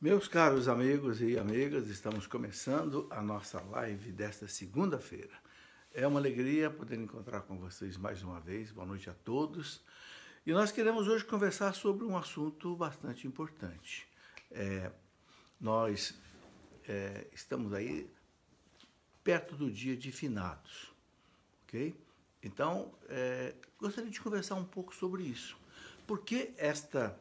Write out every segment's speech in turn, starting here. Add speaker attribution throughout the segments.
Speaker 1: Meus caros amigos e amigas, estamos começando a nossa live desta segunda-feira. É uma alegria poder encontrar com vocês mais uma vez. Boa noite a todos. E nós queremos hoje conversar sobre um assunto bastante importante. Nós estamos aí perto do dia de finados, ok? Então, gostaria de conversar um pouco sobre isso. Por que esta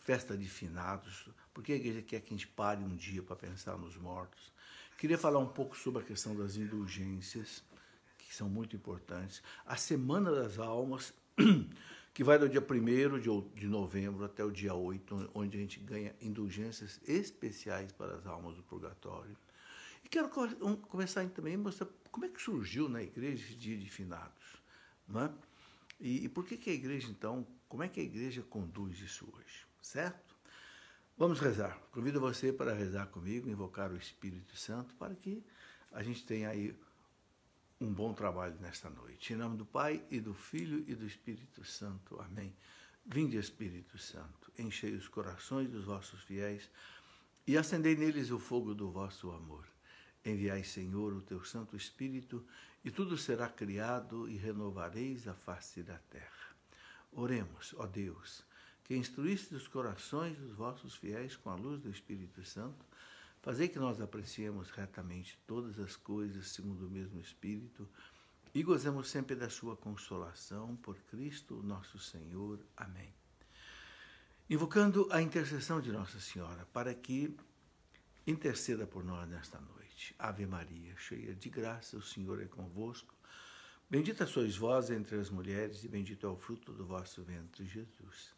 Speaker 1: festa de finados? Por que a igreja quer que a gente pare um dia para pensar nos mortos? Queria falar um pouco sobre a questão das indulgências, que são muito importantes. A Semana das Almas, que vai do dia 1º de novembro até o dia 8, onde a gente ganha indulgências especiais para as almas do purgatório. E quero começar também a mostrar como é que surgiu na igreja esse dia de finados. Não é? E por que a igreja, então, como é que a igreja conduz isso hoje? Certo? Vamos rezar. Convido você para rezar comigo, invocar o Espírito Santo, para que a gente tenha aí um bom trabalho nesta noite. Em nome do Pai, e do Filho, e do Espírito Santo. Amém. Vinde, Espírito Santo, enchei os corações dos vossos fiéis e acendei neles o fogo do vosso amor. Enviai, Senhor, o teu Santo Espírito, e tudo será criado, e renovareis a face da terra. Oremos, ó Deus, que instruíste os corações dos vossos fiéis com a luz do Espírito Santo, fazei que nós apreciemos retamente todas as coisas segundo o mesmo Espírito e gozemos sempre da sua consolação por Cristo nosso Senhor. Amém. Invocando a intercessão de Nossa Senhora, para que interceda por nós nesta noite. Ave Maria, cheia de graça, o Senhor é convosco. Bendita sois vós entre as mulheres, e bendito é o fruto do vosso ventre, Jesus.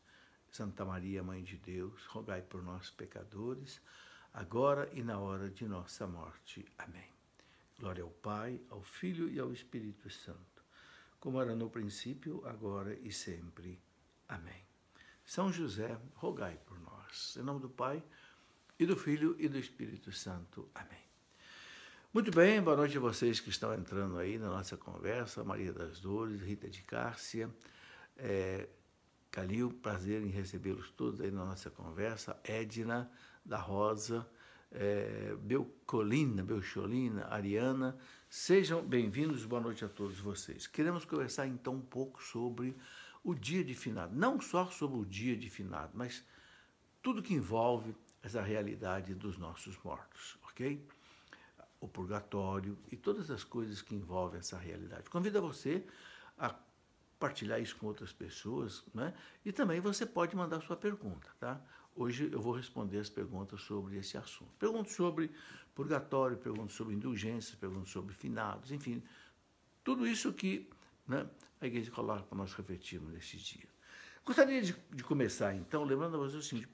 Speaker 1: Santa Maria, Mãe de Deus, rogai por nós, pecadores, agora e na hora de nossa morte. Amém. Glória ao Pai, ao Filho e ao Espírito Santo, como era no princípio, agora e sempre. Amém. São José, rogai por nós. Em nome do Pai, e do Filho e do Espírito Santo. Amém. Muito bem, boa noite a vocês que estão entrando aí na nossa conversa. Maria das Dores, Rita de Cárcia, Calil, prazer em recebê-los todos aí na nossa conversa. Edna, da Rosa, Belcholina, Ariana, sejam bem-vindos, boa noite a todos vocês. Queremos conversar então um pouco sobre o dia de finado, não só sobre o dia de finado, mas tudo que envolve essa realidade dos nossos mortos, ok? O purgatório e todas as coisas que envolvem essa realidade. Convido a você a partilhar isso com outras pessoas, né? E também você pode mandar sua pergunta, tá? Hoje eu vou responder as perguntas sobre esse assunto. Pergunto sobre purgatório, pergunto sobre indulgências, pergunto sobre finados, enfim, tudo isso que, né, a igreja coloca para nós refletirmos nesse dia. Gostaria de começar, então, lembrando a você o seguinte: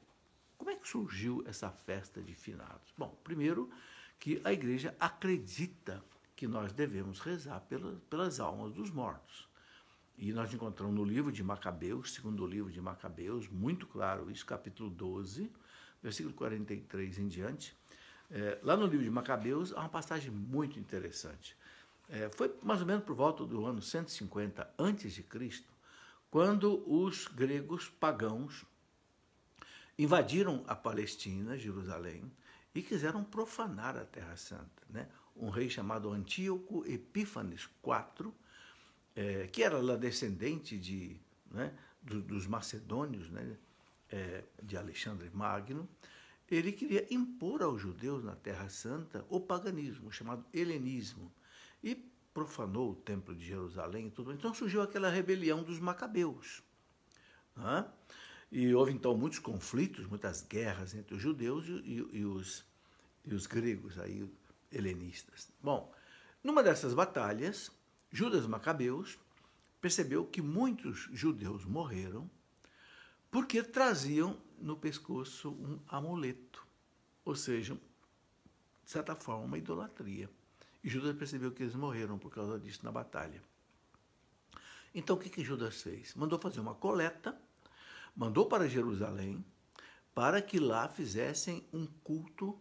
Speaker 1: como é que surgiu essa festa de finados? Bom, primeiro que a igreja acredita que nós devemos rezar pelas almas dos mortos. E nós encontramos no livro de Macabeus, segundo livro de Macabeus, muito claro isso, capítulo 12, versículo 43 em diante. Lá no livro de Macabeus há uma passagem muito interessante. Foi mais ou menos por volta do ano 150 a.C., quando os gregos pagãos invadiram a Palestina, Jerusalém, e quiseram profanar a Terra Santa, né? Um rei chamado Antíoco Epífanes IV, que era lá descendente dos macedônios, né, de Alexandre Magno, ele queria impor aos judeus na Terra Santa o paganismo, chamado helenismo, e profanou o Templo de Jerusalém e tudo. Então surgiu aquela rebelião dos macabeus, né? E houve então muitos conflitos, muitas guerras entre os judeus e os gregos, aí, helenistas. Bom, numa dessas batalhas, Judas Macabeus percebeu que muitos judeus morreram porque traziam no pescoço um amuleto, ou seja, de certa forma, uma idolatria. E Judas percebeu que eles morreram por causa disso na batalha. Então, o que Judas fez? Mandou fazer uma coleta, mandou para Jerusalém, para que lá fizessem um culto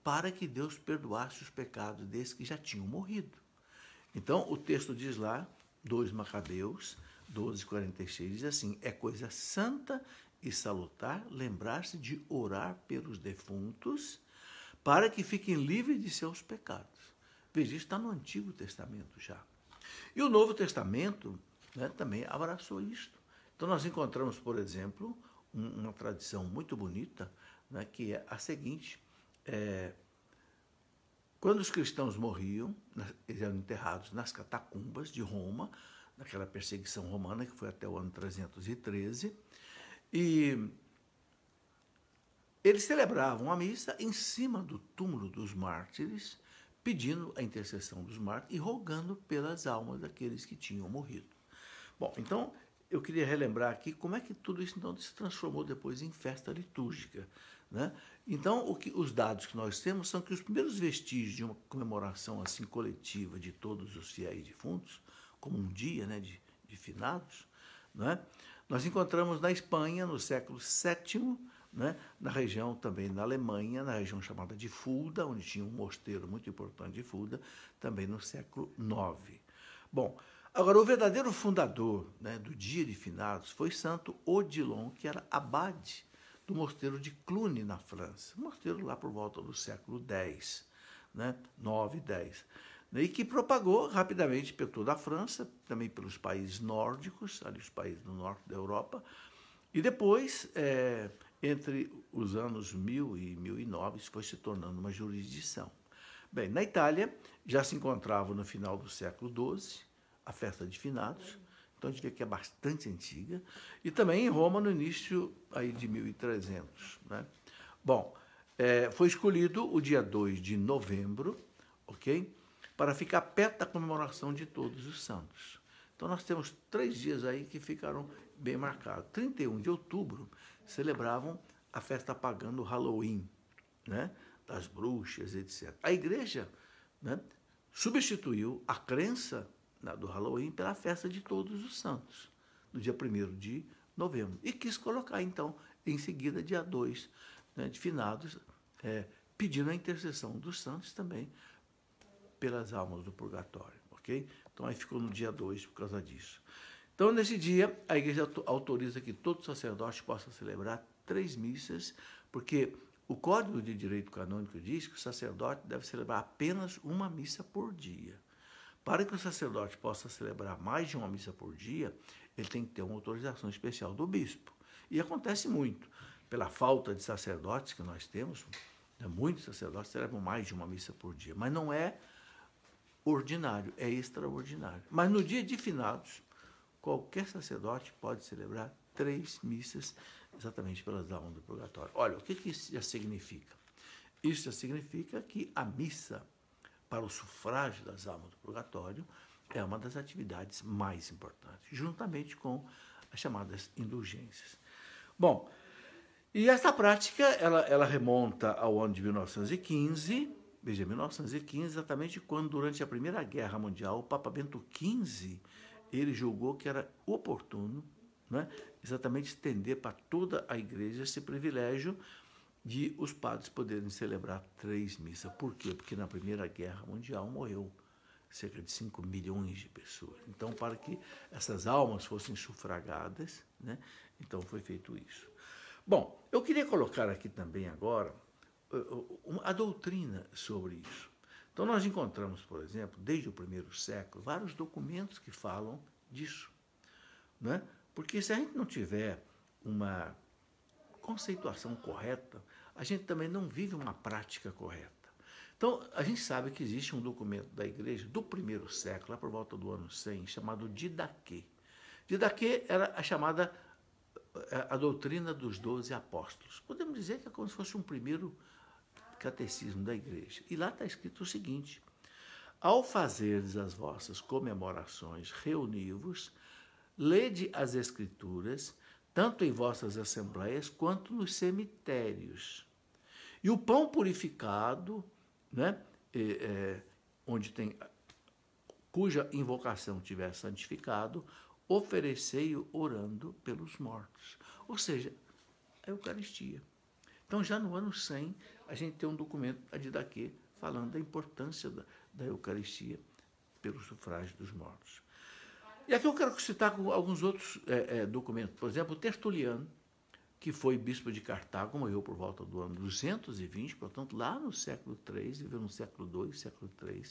Speaker 1: para que Deus perdoasse os pecados desses que já tinham morrido. Então, o texto diz lá, 2 Macabeus, 12:46, diz assim: é coisa santa e salutar lembrar-se de orar pelos defuntos para que fiquem livres de seus pecados. Veja, isso está no Antigo Testamento já. E o Novo Testamento, né, também abraçou isto. Então nós encontramos, por exemplo, uma tradição muito bonita, né, que é a seguinte: quando os cristãos morriam, eles eram enterrados nas catacumbas de Roma, naquela perseguição romana que foi até o ano 313, e eles celebravam a missa em cima do túmulo dos mártires, pedindo a intercessão dos mártires e rogando pelas almas daqueles que tinham morrido. Bom, então eu queria relembrar aqui como é que tudo isso então se transformou depois em festa litúrgica, né? Então, os dados que nós temos são que os primeiros vestígios de uma comemoração assim coletiva de todos os fiéis defuntos, como um dia, né, de finados, né, nós encontramos na Espanha, no século VII, né, na região também da Alemanha, na região chamada de Fulda, onde tinha um mosteiro muito importante de Fulda, também no século IX. Bom, agora o verdadeiro fundador, né, do dia de finados foi Santo Odilon, que era abade do mosteiro de Cluny, na França, um mosteiro lá por volta do século X, né, 9, 10, e que propagou rapidamente por toda a França, também pelos países nórdicos, ali os países do norte da Europa, e depois, entre os anos 1000 e 1009, isso foi se tornando uma jurisdição. Bem, na Itália já se encontrava no final do século XII a festa de finados, então a gente vê que é bastante antiga, e também em Roma no início aí de 1300. Né? Bom, foi escolhido o dia 2 de novembro, ok? Para ficar perto da comemoração de todos os santos. Então nós temos 3 dias aí que ficaram bem marcados. 31 de outubro celebravam a festa pagã do Halloween, né? Das bruxas, etc. A igreja, né, substituiu a crença do Halloween pela festa de todos os santos, no dia 1º de novembro. E quis colocar, então, em seguida, dia 2, né, de finados, pedindo a intercessão dos santos também pelas almas do purgatório, ok? Então, aí ficou no dia 2 por causa disso. Então, nesse dia, a igreja autoriza que todo sacerdote possa celebrar 3 missas, porque o Código de Direito Canônico diz que o sacerdote deve celebrar apenas uma missa por dia. Para que o sacerdote possa celebrar mais de uma missa por dia, ele tem que ter uma autorização especial do bispo. E acontece muito. Pela falta de sacerdotes que nós temos, né, muitos sacerdotes celebram mais de uma missa por dia. Mas não é ordinário, é extraordinário. Mas no dia de finados, qualquer sacerdote pode celebrar 3 missas exatamente pelas almas do purgatório. Olha, o que isso já significa? Isso já significa que a missa para o sufrágio das almas do purgatório é uma das atividades mais importantes, juntamente com as chamadas indulgências. Bom, e essa prática, ela remonta ao ano de 1915, veja, 1915, exatamente quando, durante a Primeira Guerra Mundial, o Papa Bento XV, ele julgou que era oportuno, né, exatamente estender para toda a igreja esse privilégio de os padres poderem celebrar 3 missas. Por quê? Porque na Primeira Guerra Mundial morreu cerca de 5 milhões de pessoas. Então, para que essas almas fossem sufragadas, né, então foi feito isso. Bom, eu queria colocar aqui também agora a doutrina sobre isso. Então, nós encontramos, por exemplo, desde o 1º século, vários documentos que falam disso, né? Porque se a gente não tiver uma conceituação correta, a gente também não vive uma prática correta. Então, a gente sabe que existe um documento da igreja do 1º século, lá por volta do ano 100, chamado Didaquê. Didaquê era a doutrina dos 12 apóstolos. Podemos dizer que é como se fosse um primeiro catecismo da igreja. E lá está escrito o seguinte: ao fazerdes as vossas comemorações, reuni-vos, lede as Escrituras, tanto em vossas assembleias quanto nos cemitérios. E o pão purificado, né, onde tem, cuja invocação tiver santificado, oferecei-o orando pelos mortos. Ou seja, a Eucaristia. Então, já no ano 100, a gente tem um documento, a Didaquê, falando da importância da Eucaristia pelo sufrágio dos mortos. E aqui eu quero citar alguns outros documentos. Por exemplo, o Tertuliano, que foi bispo de Cartago, morreu por volta do ano 220, portanto, lá no século III, viveu no século II, século III.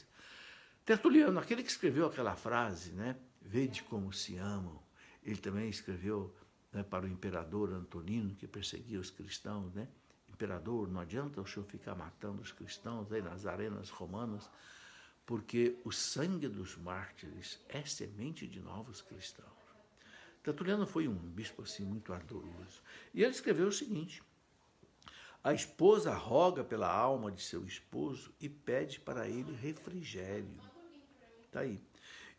Speaker 1: Tertuliano, aquele que escreveu aquela frase, né? Vede como se amam. Ele também escreveu, né, para o imperador Antonino, que perseguia os cristãos, né? Imperador, não adianta o senhor ficar matando os cristãos aí nas arenas romanas, porque o sangue dos mártires é semente de novos cristãos. Tertuliano foi um bispo assim muito ardoroso. E ele escreveu o seguinte: a esposa roga pela alma de seu esposo e pede para ele refrigério. Está aí.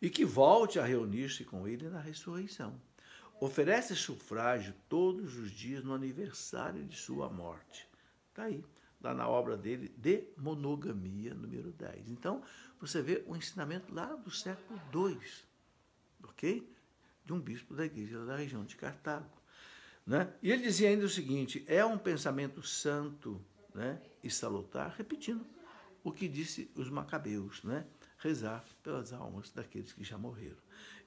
Speaker 1: E que volte a reunir-se com ele na ressurreição. Oferece sufrágio todos os dias no aniversário de sua morte. Está aí, lá na obra dele, De Monogamia, número 10. Então, você vê o ensinamento lá do século II, ok? De um bispo da igreja da região de Cartago. Né? E ele dizia ainda o seguinte: é um pensamento santo, né, e salutar, repetindo o que disse os macabeus, né? Rezar pelas almas daqueles que já morreram.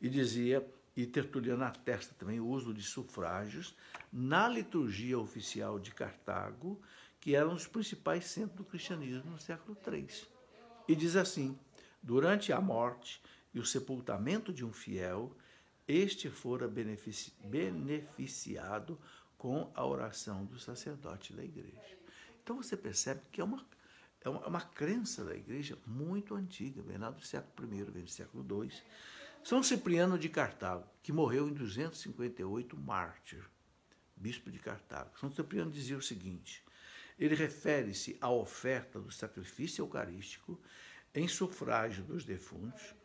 Speaker 1: E dizia, e Tertuliano atesta também o uso de sufrágios na liturgia oficial de Cartago, que eram os principais centros do cristianismo no século III. E diz assim: durante a morte e o sepultamento de um fiel, este fora beneficiado com a oração do sacerdote da igreja. Então você percebe que é uma crença da igreja muito antiga, vem lá do século I, vem do século II. São Cipriano de Cartago, que morreu em 258, mártir, bispo de Cartago. São Cipriano dizia o seguinte: ele refere-se à oferta do sacrifício eucarístico em sufrágio dos defuntos,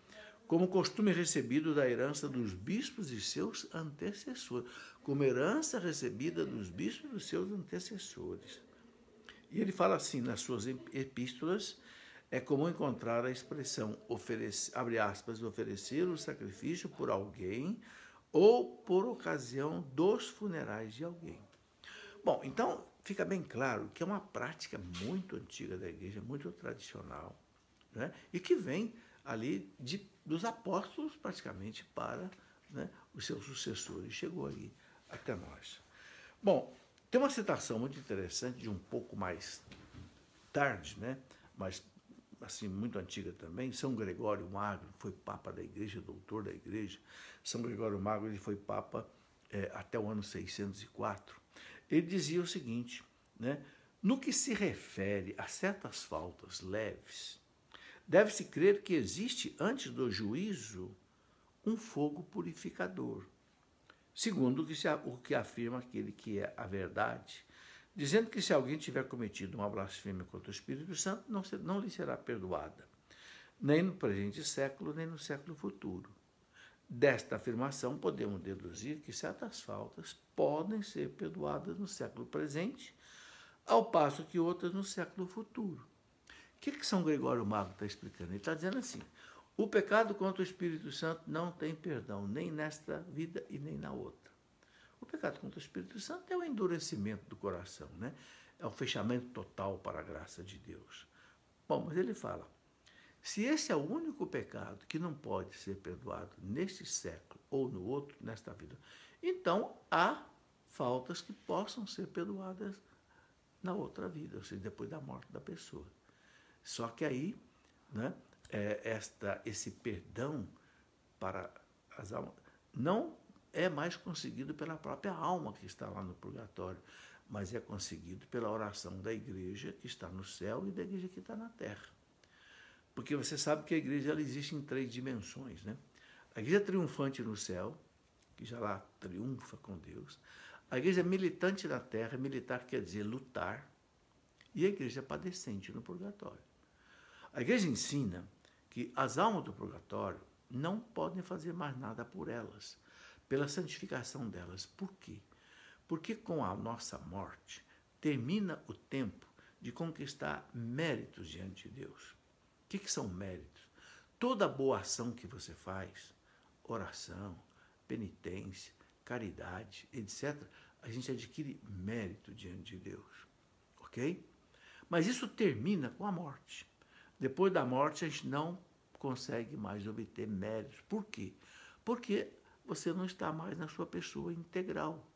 Speaker 1: como costume recebido da herança dos bispos e seus antecessores, como herança recebida dos bispos e dos seus antecessores. E ele fala assim nas suas epístolas: é comum encontrar a expressão, abre aspas, oferecer o sacrifício por alguém ou por ocasião dos funerais de alguém. Bom, então fica bem claro que é uma prática muito antiga da igreja, muito tradicional, né? E que vem ali dos apóstolos praticamente para, né, os seus sucessores. Chegou aí até nós. Bom, tem uma citação muito interessante de um pouco mais tarde, né, mas assim muito antiga também. São Gregório Magno foi papa da igreja, doutor da igreja. São Gregório Magno, ele foi papa até o ano 604. Ele dizia o seguinte, né, no que se refere a certas faltas leves, deve-se crer que existe, antes do juízo, um fogo purificador, segundo o que afirma aquele que é a verdade, dizendo que se alguém tiver cometido uma blasfêmia contra o Espírito Santo, não lhe será perdoada, nem no presente século, nem no século futuro. Desta afirmação, podemos deduzir que certas faltas podem ser perdoadas no século presente, ao passo que outras no século futuro. O que São Gregório Magno está explicando? Ele está dizendo assim: o pecado contra o Espírito Santo não tem perdão, nem nesta vida e nem na outra. O pecado contra o Espírito Santo é o endurecimento do coração, né? É o fechamento total para a graça de Deus. Bom, mas ele fala, se esse é o único pecado que não pode ser perdoado neste século ou no outro, nesta vida, então há faltas que possam ser perdoadas na outra vida, ou seja, depois da morte da pessoa. Só que aí, né, esse perdão para as almas não é mais conseguido pela própria alma que está lá no purgatório, mas é conseguido pela oração da igreja que está no céu e da igreja que está na terra. Porque você sabe que a igreja ela existe em 3 dimensões, né? A igreja triunfante no céu, que já lá triunfa com Deus. A igreja militante na terra, militar quer dizer lutar, e a igreja padecente no purgatório. A igreja ensina que as almas do purgatório não podem fazer mais nada por elas, pela santificação delas. Por quê? Porque com a nossa morte termina o tempo de conquistar méritos diante de Deus. O que são méritos? Toda boa ação que você faz, oração, penitência, caridade, etc., a gente adquire mérito diante de Deus, ok? Mas isso termina com a morte. Depois da morte, a gente não consegue mais obter méritos. Por quê? Porque você não está mais na sua pessoa integral.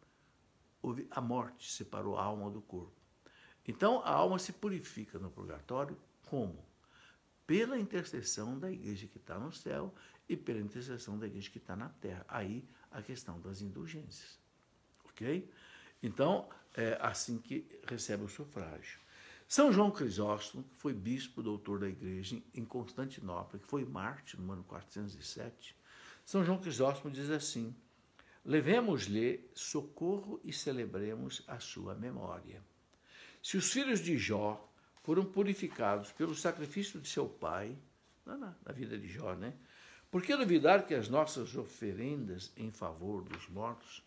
Speaker 1: houve a morte, separou a alma do corpo. Então, a alma se purifica no purgatório como? Pela intercessão da igreja que está no céu e pela intercessão da igreja que está na terra. Aí, a questão das indulgências. Ok? Então, é assim que recebe o sufrágio. São João Crisóstomo, que foi bispo, doutor da igreja em Constantinopla, que foi mártir no ano 407, São João Crisóstomo diz assim: levemos-lhe socorro e celebremos a sua memória. Se os filhos de Jó foram purificados pelo sacrifício de seu pai, na vida de Jó, né? Por que duvidar que as nossas oferendas em favor dos mortos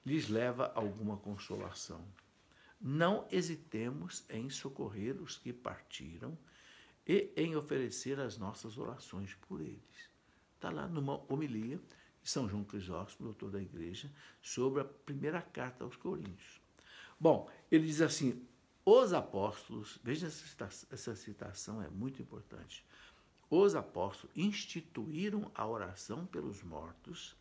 Speaker 1: lhes leva alguma consolação? Não hesitemos em socorrer os que partiram e em oferecer as nossas orações por eles. Está lá numa homilia de São João Crisóstomo, doutor da igreja, sobre a primeira carta aos Coríntios. Bom, ele diz assim: os apóstolos, veja, essa citação é muito importante, os apóstolos instituíram a oração pelos mortos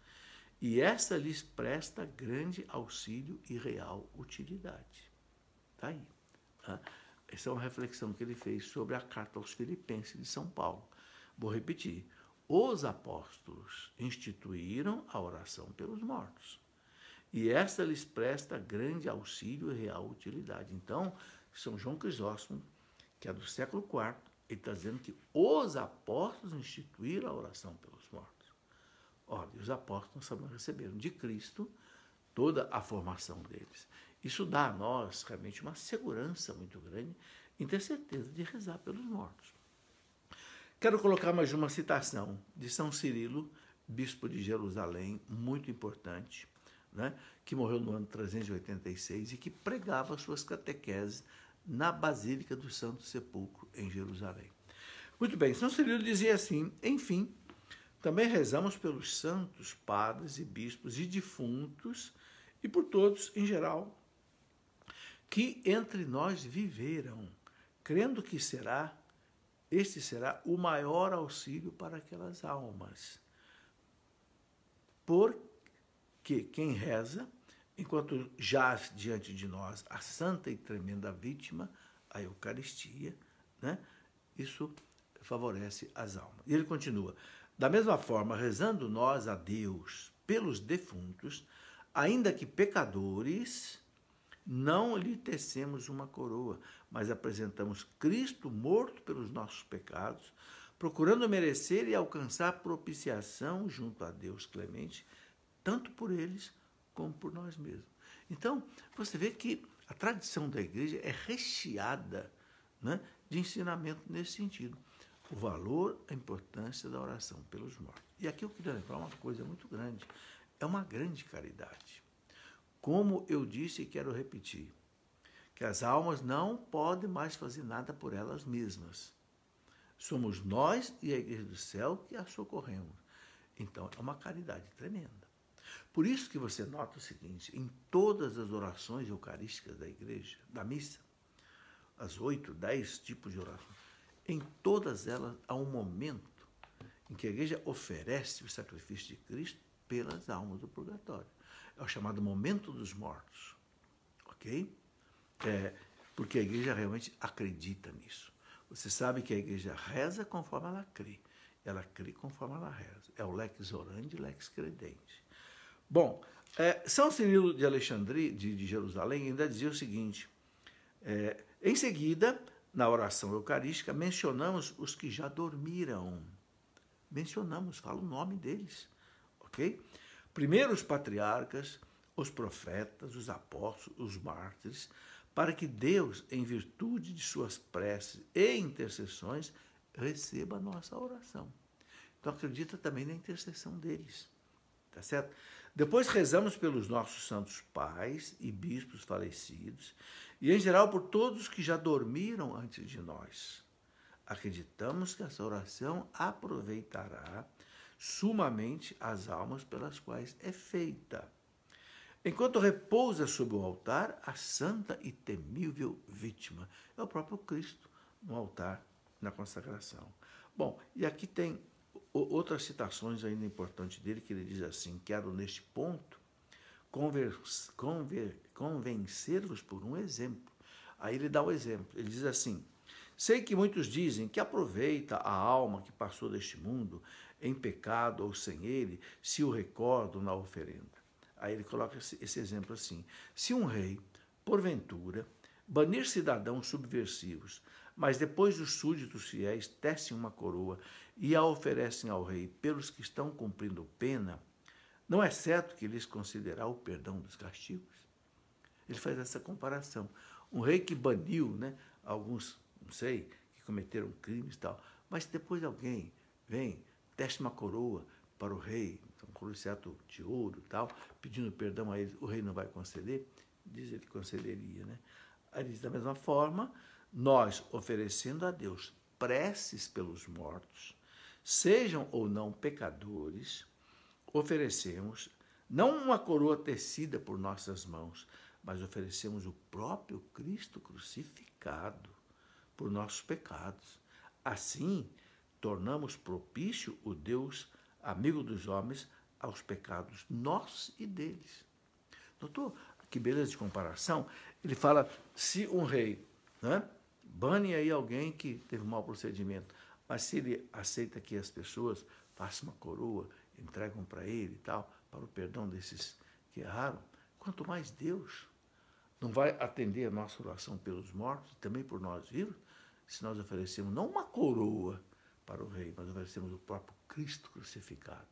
Speaker 1: e essa lhes presta grande auxílio e real utilidade. Está aí. Tá? Essa é uma reflexão que ele fez sobre a carta aos Filipenses de São Paulo. Vou repetir. Os apóstolos instituíram a oração pelos mortos. E esta lhes presta grande auxílio e real utilidade. Então, São João Crisóstomo, que é do século IV, ele está dizendo que os apóstolos instituíram a oração pelos mortos. Ora, os apóstolos também receberam de Cristo toda a formação deles. Isso dá a nós realmente uma segurança muito grande em ter certeza de rezar pelos mortos. Quero colocar mais uma citação de São Cirilo, bispo de Jerusalém, muito importante, né, que morreu no ano 386 e que pregava suas catequeses na Basílica do Santo Sepulcro, em Jerusalém. Muito bem, São Cirilo dizia assim: enfim, também rezamos pelos santos, padres e bispos e defuntos e por todos em geral, que entre nós viveram, crendo que este será o maior auxílio para aquelas almas. Porque quem reza, enquanto jaz diante de nós a santa e tremenda vítima, a Eucaristia, né, isso favorece as almas. E ele continua: da mesma forma, rezando nós a Deus pelos defuntos, ainda que pecadores, não lhe tecemos uma coroa, mas apresentamos Cristo morto pelos nossos pecados, procurando merecer e alcançar propiciação junto a Deus clemente, tanto por eles como por nós mesmos. Então, você vê que a tradição da igreja é recheada, né, de ensinamento nesse sentido. O valor, a importância da oração pelos mortos. E aqui eu queria lembrar uma coisa muito grande. É uma grande caridade. Como eu disse e quero repetir, que as almas não podem mais fazer nada por elas mesmas. Somos nós e a Igreja do Céu que as socorremos. Então, é uma caridade tremenda. Por isso que você nota o seguinte: em todas as orações eucarísticas da igreja, da missa, as 8, 10 tipos de orações, em todas elas há um momento em que a igreja oferece o sacrifício de Cristo pelas almas do purgatório. É o chamado momento dos mortos, ok? Porque a igreja realmente acredita nisso. Você sabe que a igreja reza conforme ela crê conforme ela reza. É o lex orandi, lex credente. Bom, São Cirilo de Alexandria, de Jerusalém, ainda dizia o seguinte: em seguida, na oração eucarística, mencionamos os que já dormiram. Mencionamos, fala o nome deles, ok? Primeiro os patriarcas, os profetas, os apóstolos, os mártires, para que Deus, em virtude de suas preces e intercessões, receba a nossa oração. Então acredita também na intercessão deles, tá certo? Depois rezamos pelos nossos santos pais e bispos falecidos, e em geral por todos que já dormiram antes de nós. Acreditamos que essa oração aproveitará sumamente as almas pelas quais é feita, enquanto repousa sobre o altar a santa e temível vítima. É o próprio Cristo no altar, na consagração. Bom, e aqui tem outras citações ainda importantes dele, que ele diz assim: quero neste ponto convencer-vos por um exemplo. Aí ele dá o exemplo, ele diz assim: sei que muitos dizem que aproveita a alma que passou deste mundo em pecado ou sem ele, se o recordam na oferenda. Aí ele coloca esse exemplo assim: se um rei, porventura, banir cidadãos subversivos, mas depois os súditos fiéis tecem uma coroa e a oferecem ao rei pelos que estão cumprindo pena, não é certo que lhes considerará o perdão dos castigos? Ele faz essa comparação. Um rei que baniu, né, alguns, não sei, que cometeram crimes e tal, mas depois alguém vem, testa uma coroa para o rei, um coroa de ouro e tal, pedindo perdão a ele, o rei não vai conceder? Diz ele que concederia, né? Aí diz, da mesma forma, nós oferecendo a Deus preces pelos mortos, sejam ou não pecadores, oferecemos não uma coroa tecida por nossas mãos, mas oferecemos o próprio Cristo crucificado por nossos pecados. Assim, tornamos propício o Deus, amigo dos homens, aos pecados nossos e deles. Notou que beleza de comparação? Ele fala, se um rei, né, bane aí alguém que teve um mau procedimento, mas se ele aceita que as pessoas façam uma coroa, entregam para ele e tal, para o perdão desses que erraram, quanto mais Deus não vai atender a nossa oração pelos mortos e também por nós vivos, se nós oferecemos não uma coroa para o rei, mas oferecemos o próprio Cristo crucificado.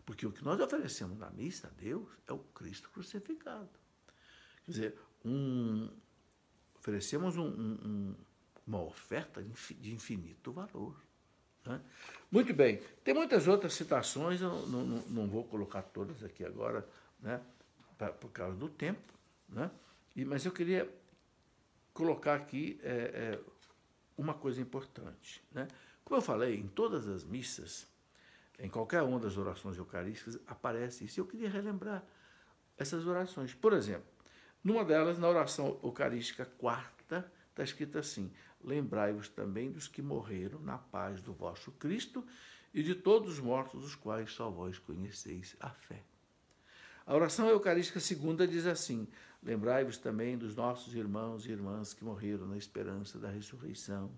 Speaker 1: Porque o que nós oferecemos na missa a Deus é o Cristo crucificado. Quer dizer, oferecemos uma oferta de infinito valor. Né? Muito bem, tem muitas outras citações, eu não vou colocar todas aqui agora, né, por causa do tempo, né? Mas eu queria colocar aqui uma coisa importante. Né? Como eu falei, em todas as missas, em qualquer uma das orações eucarísticas, aparece isso. Eu queria relembrar essas orações. Por exemplo, numa delas, na oração eucarística quarta, está escrito assim: lembrai-vos também dos que morreram na paz do vosso Cristo e de todos os mortos, dos quais só vós conheceis a fé. A oração eucarística segunda diz assim: lembrai-vos também dos nossos irmãos e irmãs que morreram na esperança da ressurreição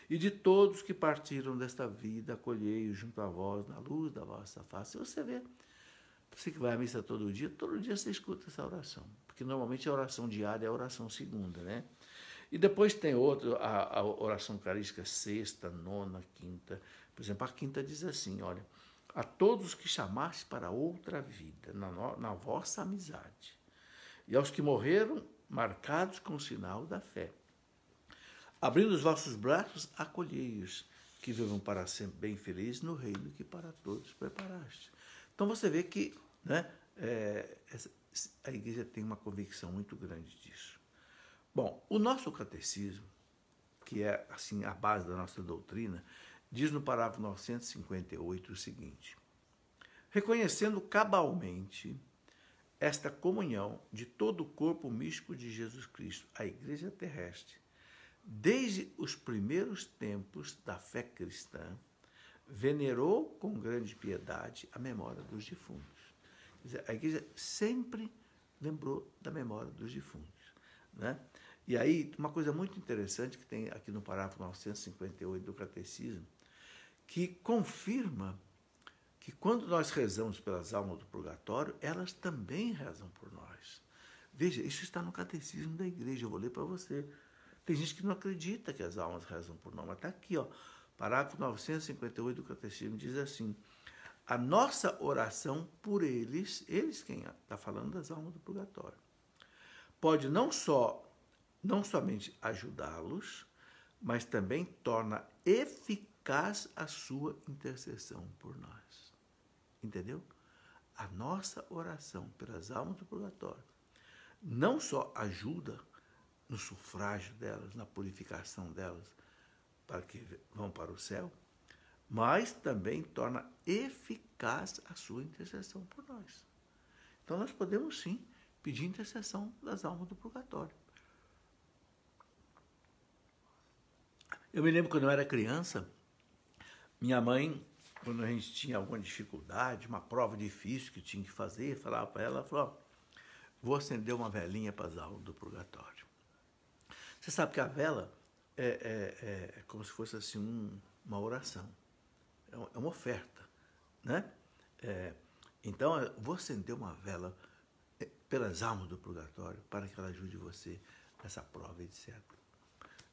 Speaker 1: e de todos que partiram desta vida, acolhei-os junto a vós na luz da vossa face. Você vê, você que vai à missa todo dia você escuta essa oração, porque normalmente a oração diária é a oração segunda, né? E depois tem outro, a oração eucarística sexta, nona, quinta. Por exemplo, a quinta diz assim, olha: a todos que chamaste para outra vida, na vossa amizade, e aos que morreram marcados com o sinal da fé, abrindo os vossos braços, acolhei-os, que vivam para sempre bem felizes no reino que para todos preparaste. Então você vê que, né, a igreja tem uma convicção muito grande disso. Bom, o nosso catecismo, que é assim a base da nossa doutrina, diz no parágrafo 958 o seguinte: reconhecendo cabalmente esta comunhão de todo o corpo místico de Jesus Cristo, a igreja terrestre, desde os primeiros tempos da fé cristã, venerou com grande piedade a memória dos defuntos. Quer dizer, a igreja sempre lembrou da memória dos defuntos, né? E aí, uma coisa muito interessante que tem aqui no parágrafo 958 do Catecismo, que confirma que quando nós rezamos pelas almas do purgatório, elas também rezam por nós. Veja, isso está no Catecismo da Igreja, eu vou ler para você. Tem gente que não acredita que as almas rezam por nós, mas está aqui, ó, parágrafo 958 do Catecismo, diz assim: a nossa oração por eles quem está falando das almas do purgatório, pode não somente ajudá-los, mas também torna eficaz a sua intercessão por nós. Entendeu? A nossa oração pelas almas do purgatório não só ajuda no sufrágio delas, na purificação delas, para que vão para o céu, mas também torna eficaz a sua intercessão por nós. Então nós podemos sim pedir intercessão das almas do purgatório. Eu me lembro quando eu era criança, minha mãe, quando a gente tinha alguma dificuldade, uma prova difícil que tinha que fazer, falava para ela, falou: vou acender uma velinha para as almas do purgatório. Você sabe que a vela é como se fosse assim uma oração, é uma oferta, né? Então, eu vou acender uma vela pelas almas do purgatório para que ela ajude você nessa prova, etc.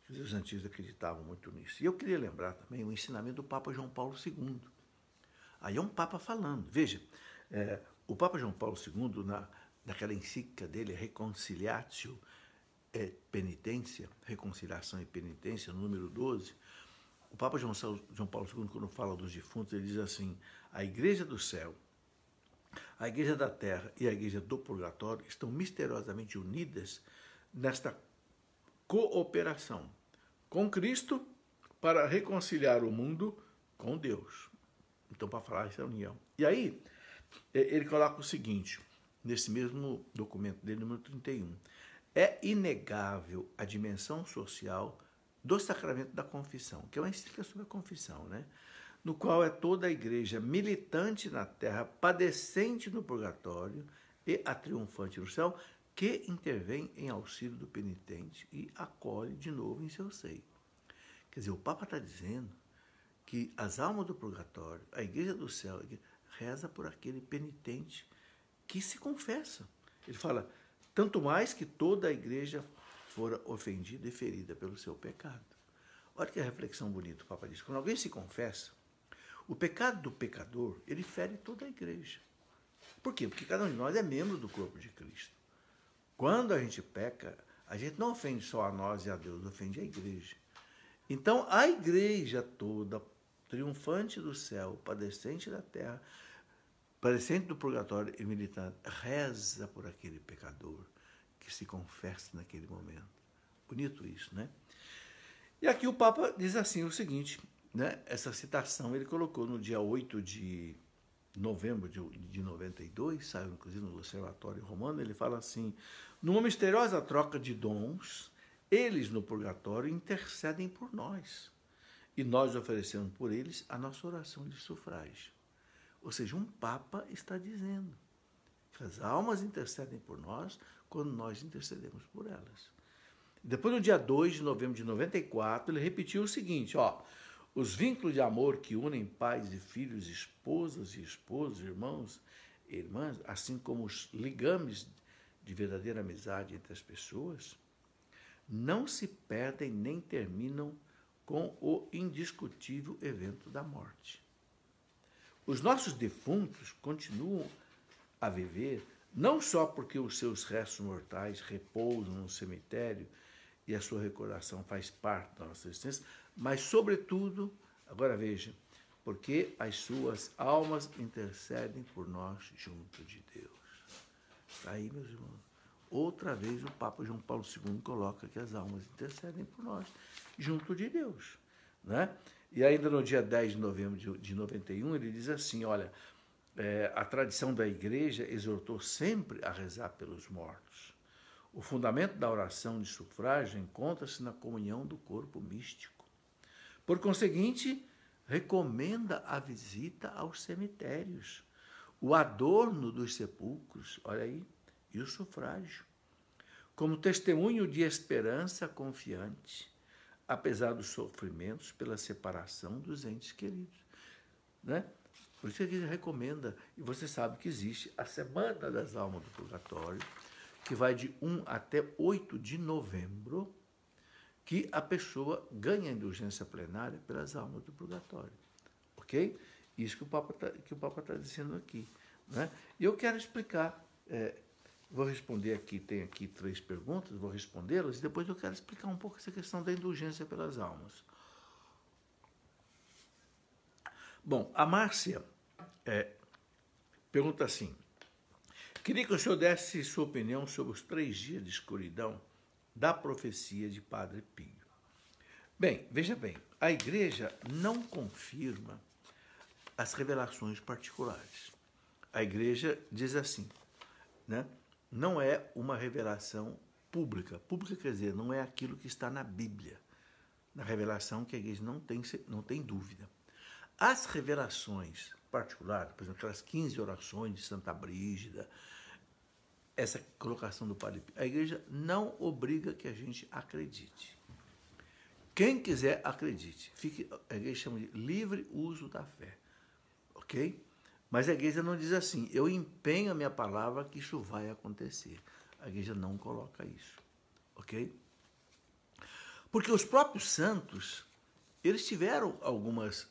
Speaker 1: Os antigos acreditavam muito nisso. E eu queria lembrar também o ensinamento do Papa João Paulo II. Aí é um Papa falando. Veja, o Papa João Paulo II, naquela encíclica dele, Reconciliatio Penitência, Reconciliação e Penitência, número 12, o Papa João Paulo II, quando fala dos defuntos, ele diz assim: a Igreja do Céu, a Igreja da Terra e a Igreja do Purgatório estão misteriosamente unidas nesta cooperação com Cristo para reconciliar o mundo com Deus. Então, para falar essa união. E aí, ele coloca o seguinte, nesse mesmo documento dele, número 31. É inegável a dimensão social do sacramento da confissão, que é uma encíclica sobre a confissão, né? No qual é toda a igreja militante na terra, padecente no purgatório e a triunfante no céu, que intervém em auxílio do penitente e acolhe de novo em seu seio. Quer dizer, o Papa está dizendo que as almas do purgatório, a igreja do céu, reza por aquele penitente que se confessa. Ele fala, tanto mais que toda a igreja fora ofendida e ferida pelo seu pecado. Olha que reflexão bonita o Papa diz. Quando alguém se confessa, o pecado do pecador, ele fere toda a igreja. Por quê? Porque cada um de nós é membro do corpo de Cristo. Quando a gente peca, a gente não ofende só a nós e a Deus, ofende a igreja. Então, a igreja toda, triunfante do céu, padecente da terra, padecente do purgatório e militante, reza por aquele pecador que se confessa naquele momento. Bonito isso, né? E aqui o Papa diz assim o seguinte, né? Essa citação ele colocou no dia 8 de novembro de 92, saiu inclusive no Observatório Romano, ele fala assim, numa misteriosa troca de dons, eles no purgatório intercedem por nós, e nós oferecemos por eles a nossa oração de sufrágio. Ou seja, um Papa está dizendo que as almas intercedem por nós quando nós intercedemos por elas. Depois, no dia 2 de novembro de 94, ele repetiu o seguinte, os vínculos de amor que unem pais e filhos, esposas e esposos, irmãos e irmãs, assim como os ligames de verdadeira amizade entre as pessoas, não se perdem nem terminam com o indiscutível evento da morte. Os nossos defuntos continuam a viver não só porque os seus restos mortais repousam no cemitério e a sua recordação faz parte da nossa existência, mas, sobretudo, agora veja, porque as suas almas intercedem por nós junto de Deus. Está aí, meus irmãos. Outra vez o Papa João Paulo II coloca que as almas intercedem por nós junto de Deus, né? E ainda no dia 10 de novembro de 91, ele diz assim, olha, a tradição da igreja exortou sempre a rezar pelos mortos. O fundamento da oração de sufrágio encontra-se na comunhão do corpo místico. Por conseguinte, recomenda a visita aos cemitérios, o adorno dos sepulcros, olha aí, e o sufrágio, como testemunho de esperança confiante, apesar dos sofrimentos pela separação dos entes queridos, né? Por isso que ele recomenda, e você sabe que existe a Semana das Almas do Purgatório, que vai de 1 até 8 de novembro, que a pessoa ganha indulgência plenária pelas almas do purgatório. Ok? Isso que o Papa tá dizendo aqui, né? E eu quero explicar, vou responder aqui, tem aqui 3 perguntas, vou respondê-las, e depois eu quero explicar um pouco essa questão da indulgência pelas almas. Bom, a Márcia pergunta assim, queria que o senhor desse sua opinião sobre os 3 dias de escuridão da profecia de Padre Pio. Bem, veja bem, a igreja não confirma as revelações particulares. A igreja diz assim, né? Não é uma revelação pública. Pública quer dizer, não é aquilo que está na Bíblia, na revelação que a igreja não tem dúvida. As revelações particulares, por exemplo, aquelas 15 orações de Santa Brígida, essa colocação do Padre Pio. A igreja não obriga que a gente acredite. Quem quiser, acredite. A igreja chama de livre uso da fé. Ok? Mas a igreja não diz assim, eu empenho a minha palavra que isso vai acontecer. A igreja não coloca isso. Ok? Porque os próprios santos, eles tiveram algumas,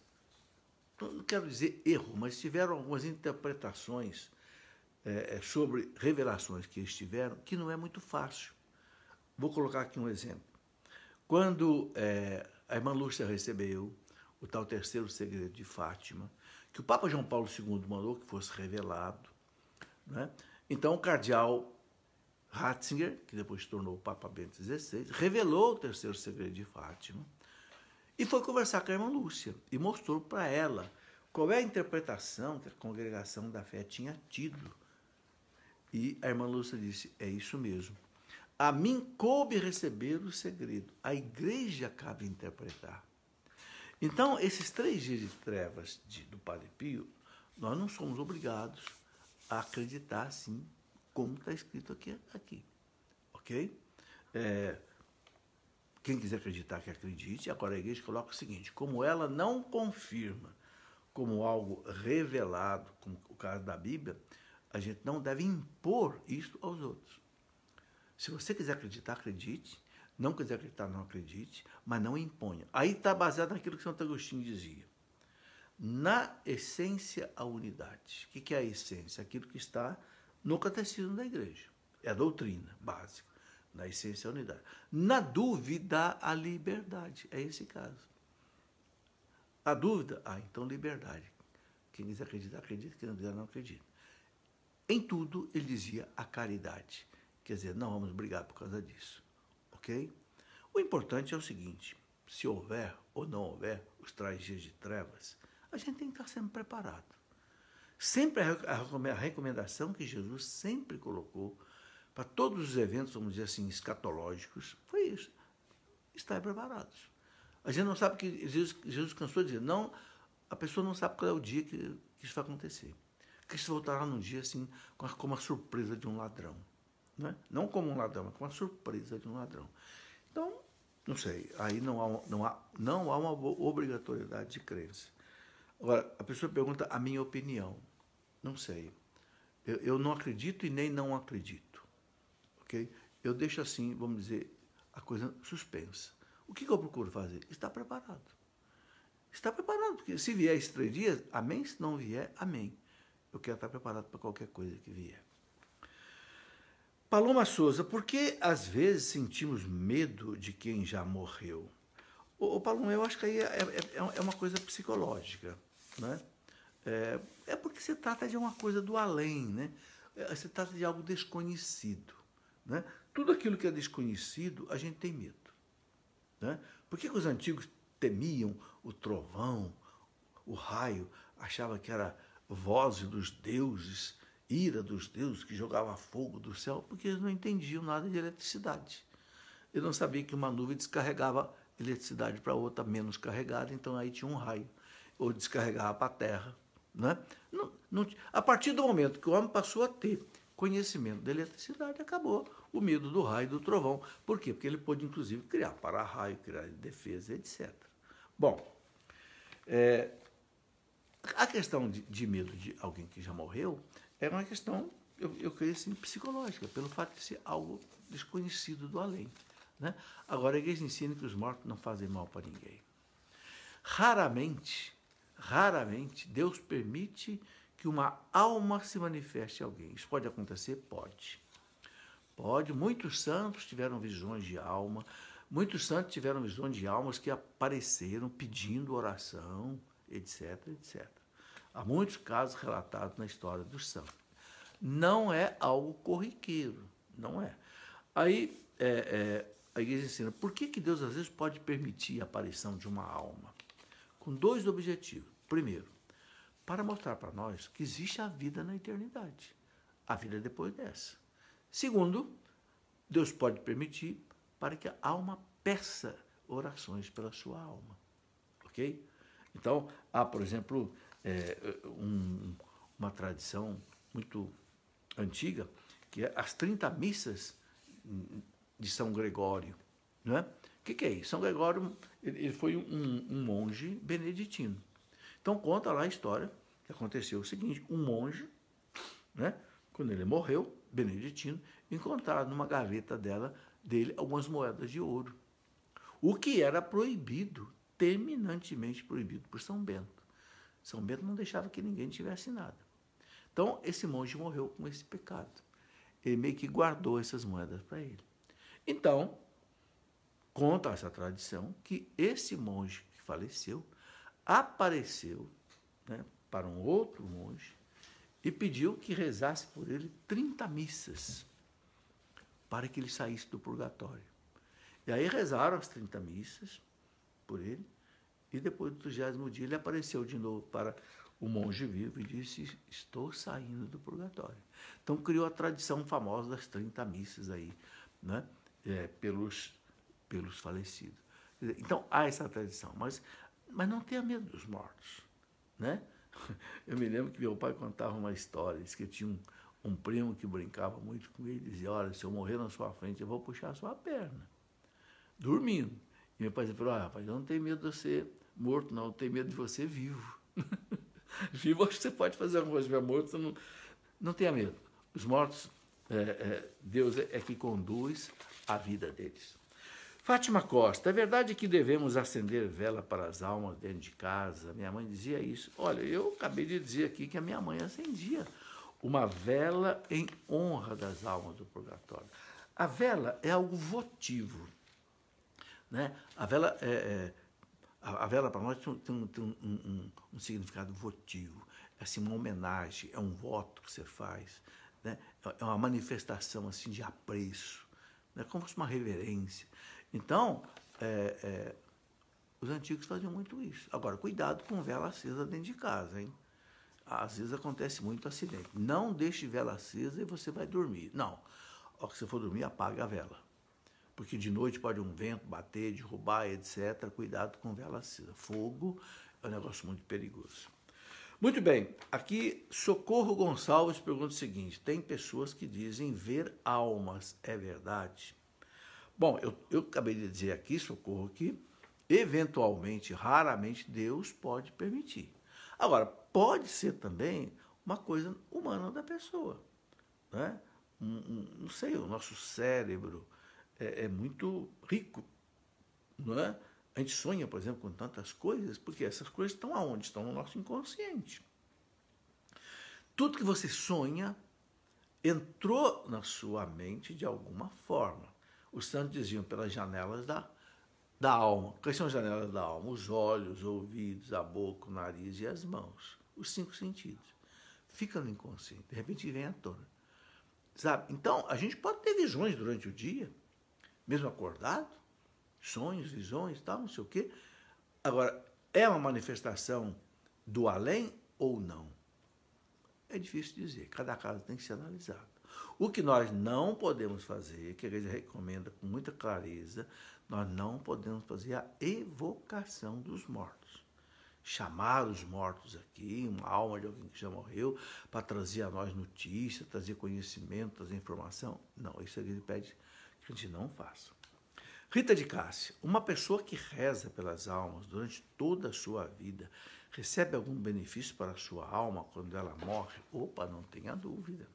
Speaker 1: não quero dizer erro, mas tiveram algumas interpretações sobre revelações que eles tiveram, que não é muito fácil. Vou colocar aqui um exemplo. Quando a irmã Lúcia recebeu o tal terceiro segredo de Fátima, que o Papa João Paulo II mandou que fosse revelado, né? Então o cardeal Ratzinger, que depois se tornou o Papa Bento XVI, revelou o terceiro segredo de Fátima e foi conversar com a irmã Lúcia e mostrou para ela qual é a interpretação que a congregação da fé tinha tido. E a irmã Lúcia disse, é isso mesmo. A mim coube receber o segredo, a igreja cabe interpretar. Então, esses 3 dias de trevas do Padre Pio, nós não somos obrigados a acreditar assim, como está escrito aqui. Ok? Quem quiser acreditar, que acredite. Agora a igreja coloca o seguinte, como ela não confirma como algo revelado, como o caso da Bíblia, a gente não deve impor isso aos outros. Se você quiser acreditar, acredite. Não quiser acreditar, não acredite, mas não imponha. Aí está baseado naquilo que Santo Agostinho dizia. Na essência, a unidade. O que é a essência? Aquilo que está no catecismo da igreja. É a doutrina básica. Na essência, a unidade. Na dúvida, a liberdade. É esse caso. A dúvida, então liberdade. Quem quiser acreditar, acredita. Quem não quiser, não acredita. Em tudo, ele dizia a caridade. Quer dizer, não vamos brigar por causa disso. Ok? O importante é o seguinte, se houver ou não houver os 3 dias de trevas, a gente tem que estar sempre preparado. Sempre a recomendação que Jesus sempre colocou para todos os eventos, vamos dizer assim, escatológicos, foi isso. Estar preparados. A gente não sabe que Jesus cansou de dizer, não, a pessoa não sabe qual é o dia que isso vai acontecer. Cristo voltará num dia assim, como a surpresa de um ladrão. Não como um ladrão, mas como a surpresa de um ladrão. Então, não sei, aí não há uma obrigatoriedade de crença. Agora, a pessoa pergunta a minha opinião. Não sei. Eu não acredito e nem não acredito. Ok? Eu deixo assim, vamos dizer, a coisa suspensa. O que eu procuro fazer? Estar preparado. Estar preparado, porque se vier esses 3 dias, amém. Se não vier, amém. Eu quero estar preparado para qualquer coisa que vier. Paloma Souza, por que às vezes sentimos medo de quem já morreu? Paloma, eu acho que aí é uma coisa psicológica, né? É porque se trata de uma coisa do além, né? Se trata de algo desconhecido, né? Tudo aquilo que é desconhecido, a gente tem medo, né? Por que os antigos temiam o trovão, o raio, achavam que era voz dos deuses, ira dos deuses que jogava fogo do céu, porque eles não entendiam nada de eletricidade. Eles não sabiam que uma nuvem descarregava eletricidade para outra menos carregada, então aí tinha um raio, ou descarregava para a terra. Né? A partir do momento que o homem passou a ter conhecimento da eletricidade, acabou o medo do raio e do trovão. Por quê? Porque ele pôde, inclusive, criar para-raio, criar defesa, etc. Bom, a questão de medo de alguém que já morreu é uma questão, eu creio assim, psicológica, pelo fato de ser algo desconhecido do além. Né? Agora, a igreja ensina que os mortos não fazem mal para ninguém. Raramente, Deus permite que uma alma se manifeste a alguém. Isso pode acontecer? Pode. Pode. Muitos santos tiveram visões de alma, muitos santos tiveram visões de almas que apareceram pedindo oração, etc, etc. Há muitos casos relatados na história dos santos. Não é algo corriqueiro, não é. Aí a igreja ensina, por que Deus às vezes pode permitir a aparição de uma alma? Com 2 objetivos. Primeiro, para mostrar para nós que existe a vida na eternidade, a vida depois dessa. Segundo, Deus pode permitir para que a alma peça orações pela sua alma. Ok? Então, há, por exemplo, uma tradição muito antiga que é as 30 missas de São Gregório. Não é? O que é isso? São Gregório ele foi um monge beneditino. Então conta lá a história que aconteceu o seguinte, um monge, né, quando ele morreu, beneditino, encontraram numa gaveta dele algumas moedas de ouro. O que era proibido, terminantemente proibido por São Bento. São Bento não deixava que ninguém tivesse nada. Então, esse monge morreu com esse pecado. Ele meio que guardou essas moedas para ele. Então, conta essa tradição que esse monge que faleceu apareceu, né, para um outro monge e pediu que rezasse por ele 30 missas para que ele saísse do purgatório. E aí rezaram as 30 missas por ele e depois do 30º dia ele apareceu de novo para o monge vivo e disse, estou saindo do purgatório. Então criou a tradição famosa das 30 missas aí, né, pelos falecidos. Então há essa tradição, mas não tenha medo dos mortos, né? Eu me lembro que meu pai contava uma história, disse que tinha um primo que brincava muito com ele, dizia, olha, se eu morrer na sua frente, eu vou puxar a sua perna, dormindo. E meu pai falou, rapaz, eu não tenho medo de você morto, não, eu tenho medo de você vivo. Vivo, acho que você pode fazer alguma coisa, mas morto, você não tenha medo. Os mortos, Deus é que conduz a vida deles. Fátima Costa, é verdade que devemos acender vela para as almas dentro de casa? Minha mãe dizia isso. Olha, eu acabei de dizer aqui que a minha mãe acendia uma vela em honra das almas do purgatório. A vela é algo votivo, né? A vela para nós tem um significado votivo, é assim, uma homenagem, é um voto que você faz, né? É uma manifestação assim, de apreço, né? Como se fosse uma reverência. Então, os antigos faziam muito isso. Agora, cuidado com vela acesa dentro de casa, hein? Às vezes acontece muito acidente. Não deixe vela acesa e você vai dormir. Não. Ao que você for dormir, apaga a vela. Porque de noite pode um vento bater, derrubar, etc. Cuidado com vela acesa. Fogo é um negócio muito perigoso. Muito bem. Aqui, Socorro Gonçalves pergunta o seguinte. Tem pessoas que dizem ver almas. É verdade? Bom, eu acabei de dizer aqui, Socorro, que eventualmente, raramente, Deus pode permitir. Agora, pode ser também uma coisa humana da pessoa, né? Não sei, o nosso cérebro é muito rico, não é? A gente sonha, por exemplo, com tantas coisas, porque essas coisas estão aonde? Estão no nosso inconsciente. Tudo que você sonha entrou na sua mente de alguma forma. Os santos diziam pelas janelas da alma. Quais são as janelas da alma? Os olhos, os ouvidos, a boca, o nariz e as mãos. Os 5 sentidos. Fica no inconsciente, de repente vem à tona. Sabe? Então, a gente pode ter visões durante o dia, mesmo acordado, sonhos, visões, tal, não sei o quê. Agora, é uma manifestação do além ou não? É difícil dizer, cada caso tem que ser analisado. O que nós não podemos fazer, que a igreja recomenda com muita clareza, nós não podemos fazer a evocação dos mortos. Chamar os mortos aqui, uma alma de alguém que já morreu, para trazer a nós notícia, trazer conhecimento, trazer informação. Não, isso a igreja pede que a gente não faça. Rita de Cássia, uma pessoa que reza pelas almas durante toda a sua vida, recebe algum benefício para a sua alma quando ela morre? Opa, não tenha dúvida.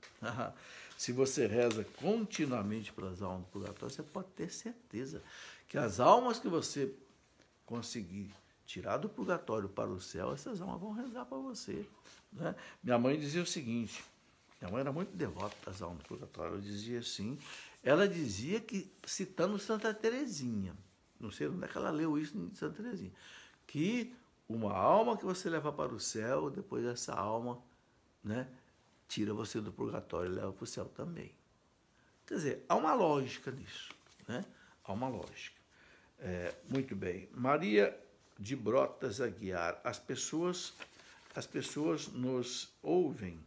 Speaker 1: Se você reza continuamente pelas almas do purgatório, você pode ter certeza que as almas que você conseguir tirar do purgatório para o céu, essas almas vão rezar para você, né? Minha mãe dizia o seguinte, minha mãe era muito devota das almas do purgatório, ela dizia que, citando Santa Teresinha, não sei onde é que ela leu isso em Santa Teresinha, que uma alma que você leva para o céu, depois essa alma, né, tira você do purgatório e leva para o céu também. Quer dizer, há uma lógica nisso, né? Há uma lógica. Muito bem. Maria de Brotas Aguiar, as pessoas nos ouvem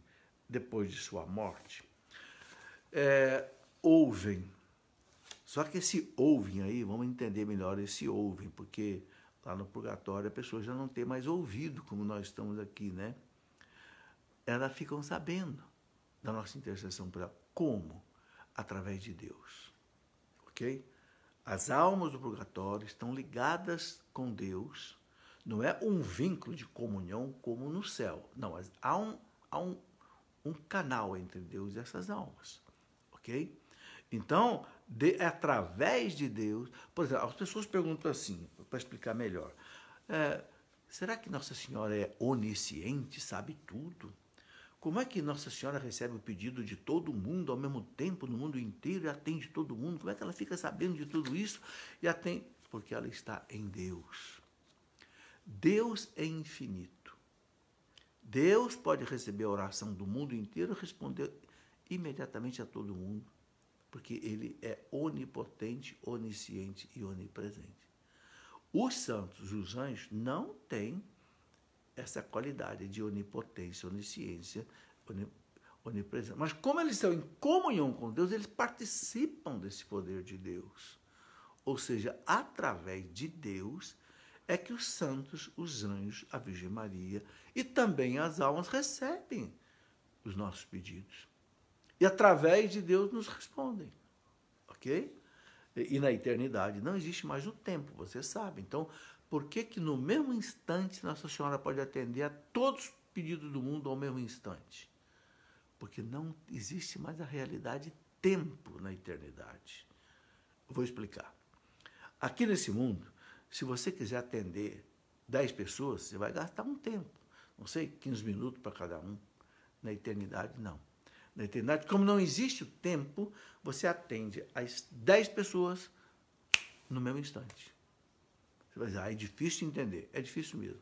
Speaker 1: depois de sua morte? Ouvem. Só que esse ouvem aí, vamos entender melhor esse ouvem, porque lá no purgatório a pessoa já não tem mais ouvido, como nós estamos aqui, né? Elas ficam sabendo da nossa intercessão Como? Através de Deus. Ok? As almas do purgatório estão ligadas com Deus. Não é um vínculo de comunhão como no céu. Não, há um canal entre Deus e essas almas. Ok? Então, é através de Deus... Por exemplo, as pessoas perguntam assim, para explicar melhor. Será que Nossa Senhora é onisciente, sabe tudo? Como é que Nossa Senhora recebe o pedido de todo mundo ao mesmo tempo, no mundo inteiro, e atende todo mundo? Como é que ela fica sabendo de tudo isso e atende? Porque ela está em Deus. Deus é infinito. Deus pode receber a oração do mundo inteiro e responder imediatamente a todo mundo, porque ele é onipotente, onisciente e onipresente. Os santos, os anjos, não têm essa qualidade de onipotência, onisciência, onipresença. Mas como eles estão em comunhão com Deus, eles participam desse poder de Deus. Ou seja, através de Deus é que os santos, os anjos, a Virgem Maria e também as almas recebem os nossos pedidos. E através de Deus nos respondem. Ok? E na eternidade não existe mais o tempo, você sabe. Então, por que no mesmo instante Nossa Senhora pode atender a todos os pedidos do mundo ao mesmo instante? Porque não existe mais a realidade tempo na eternidade. Eu vou explicar. Aqui nesse mundo, se você quiser atender 10 pessoas, você vai gastar um tempo. Não sei, 15 minutos para cada um. Na eternidade, não. Na eternidade, como não existe o tempo, você atende as 10 pessoas no mesmo instante. Você vai dizer, é difícil de entender. É difícil mesmo.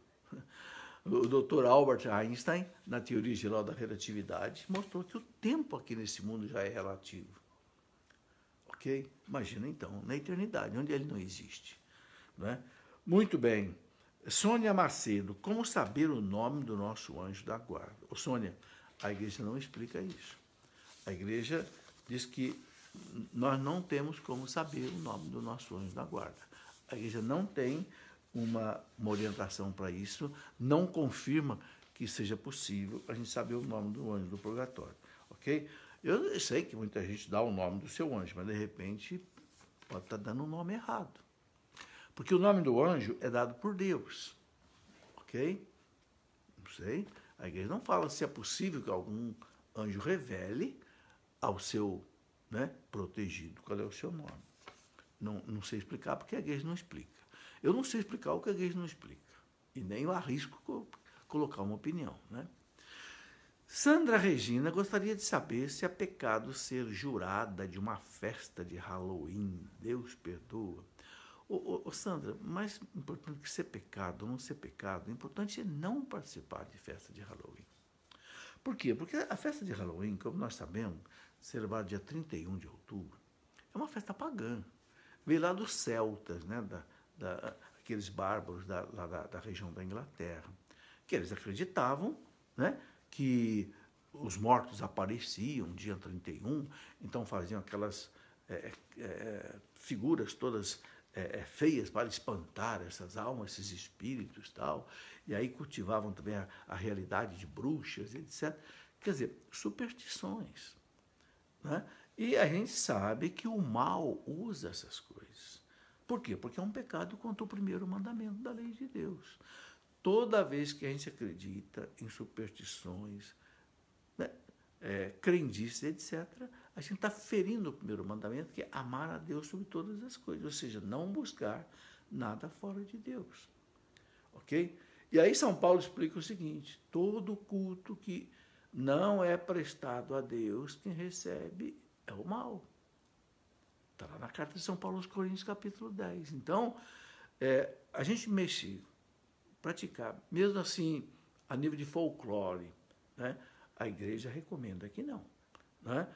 Speaker 1: O Dr. Albert Einstein, na teoria geral da relatividade, mostrou que o tempo aqui nesse mundo já é relativo. Ok? Imagina então, na eternidade, onde ele não existe. Não é? Muito bem. Sônia Macedo, como saber o nome do nosso anjo da guarda? Ô, Sônia, a igreja não explica isso. A igreja diz que nós não temos como saber o nome do nosso anjo da guarda. A igreja não tem uma orientação para isso, não confirma que seja possível a gente saber o nome do anjo do purgatório, ok? Eu sei que muita gente dá o nome do seu anjo, mas de repente pode estar dando o nome errado. Porque o nome do anjo é dado por Deus, ok? Não sei, a igreja não fala se é possível que algum anjo revele ao seu protegido qual é o seu nome. Não sei explicar porque a igreja não explica. Eu não sei explicar o que a igreja não explica. E nem eu arrisco colocar uma opinião. Né? Sandra Regina gostaria de saber se é pecado ser jurada de uma festa de Halloween. Deus perdoa. Sandra, mais importante que ser pecado ou não ser pecado, o importante é não participar de festa de Halloween. Por quê? Porque a festa de Halloween, como nós sabemos, celebrada dia 31 de outubro, é uma festa pagã. Veio lá dos celtas, né, aqueles bárbaros da região da Inglaterra, que eles acreditavam, né, que os mortos apareciam dia 31, então faziam aquelas figuras todas feias para espantar essas almas, esses espíritos e tal, e aí cultivavam também a realidade de bruxas, etc. Quer dizer, superstições. Né? E a gente sabe que o mal usa essas coisas. Por quê? Porque é um pecado contra o primeiro mandamento da lei de Deus. Toda vez que a gente acredita em superstições, né, crendices, etc., a gente está ferindo o primeiro mandamento, que é amar a Deus sobre todas as coisas, ou seja, não buscar nada fora de Deus. Ok? E aí São Paulo explica o seguinte, todo culto que não é prestado a Deus, quem recebe é o mal. Está lá na carta de São Paulo aos Coríntios, capítulo 10. Então, a gente mexer, praticar, mesmo assim, a nível de folclore, né, a igreja recomenda que não. Né?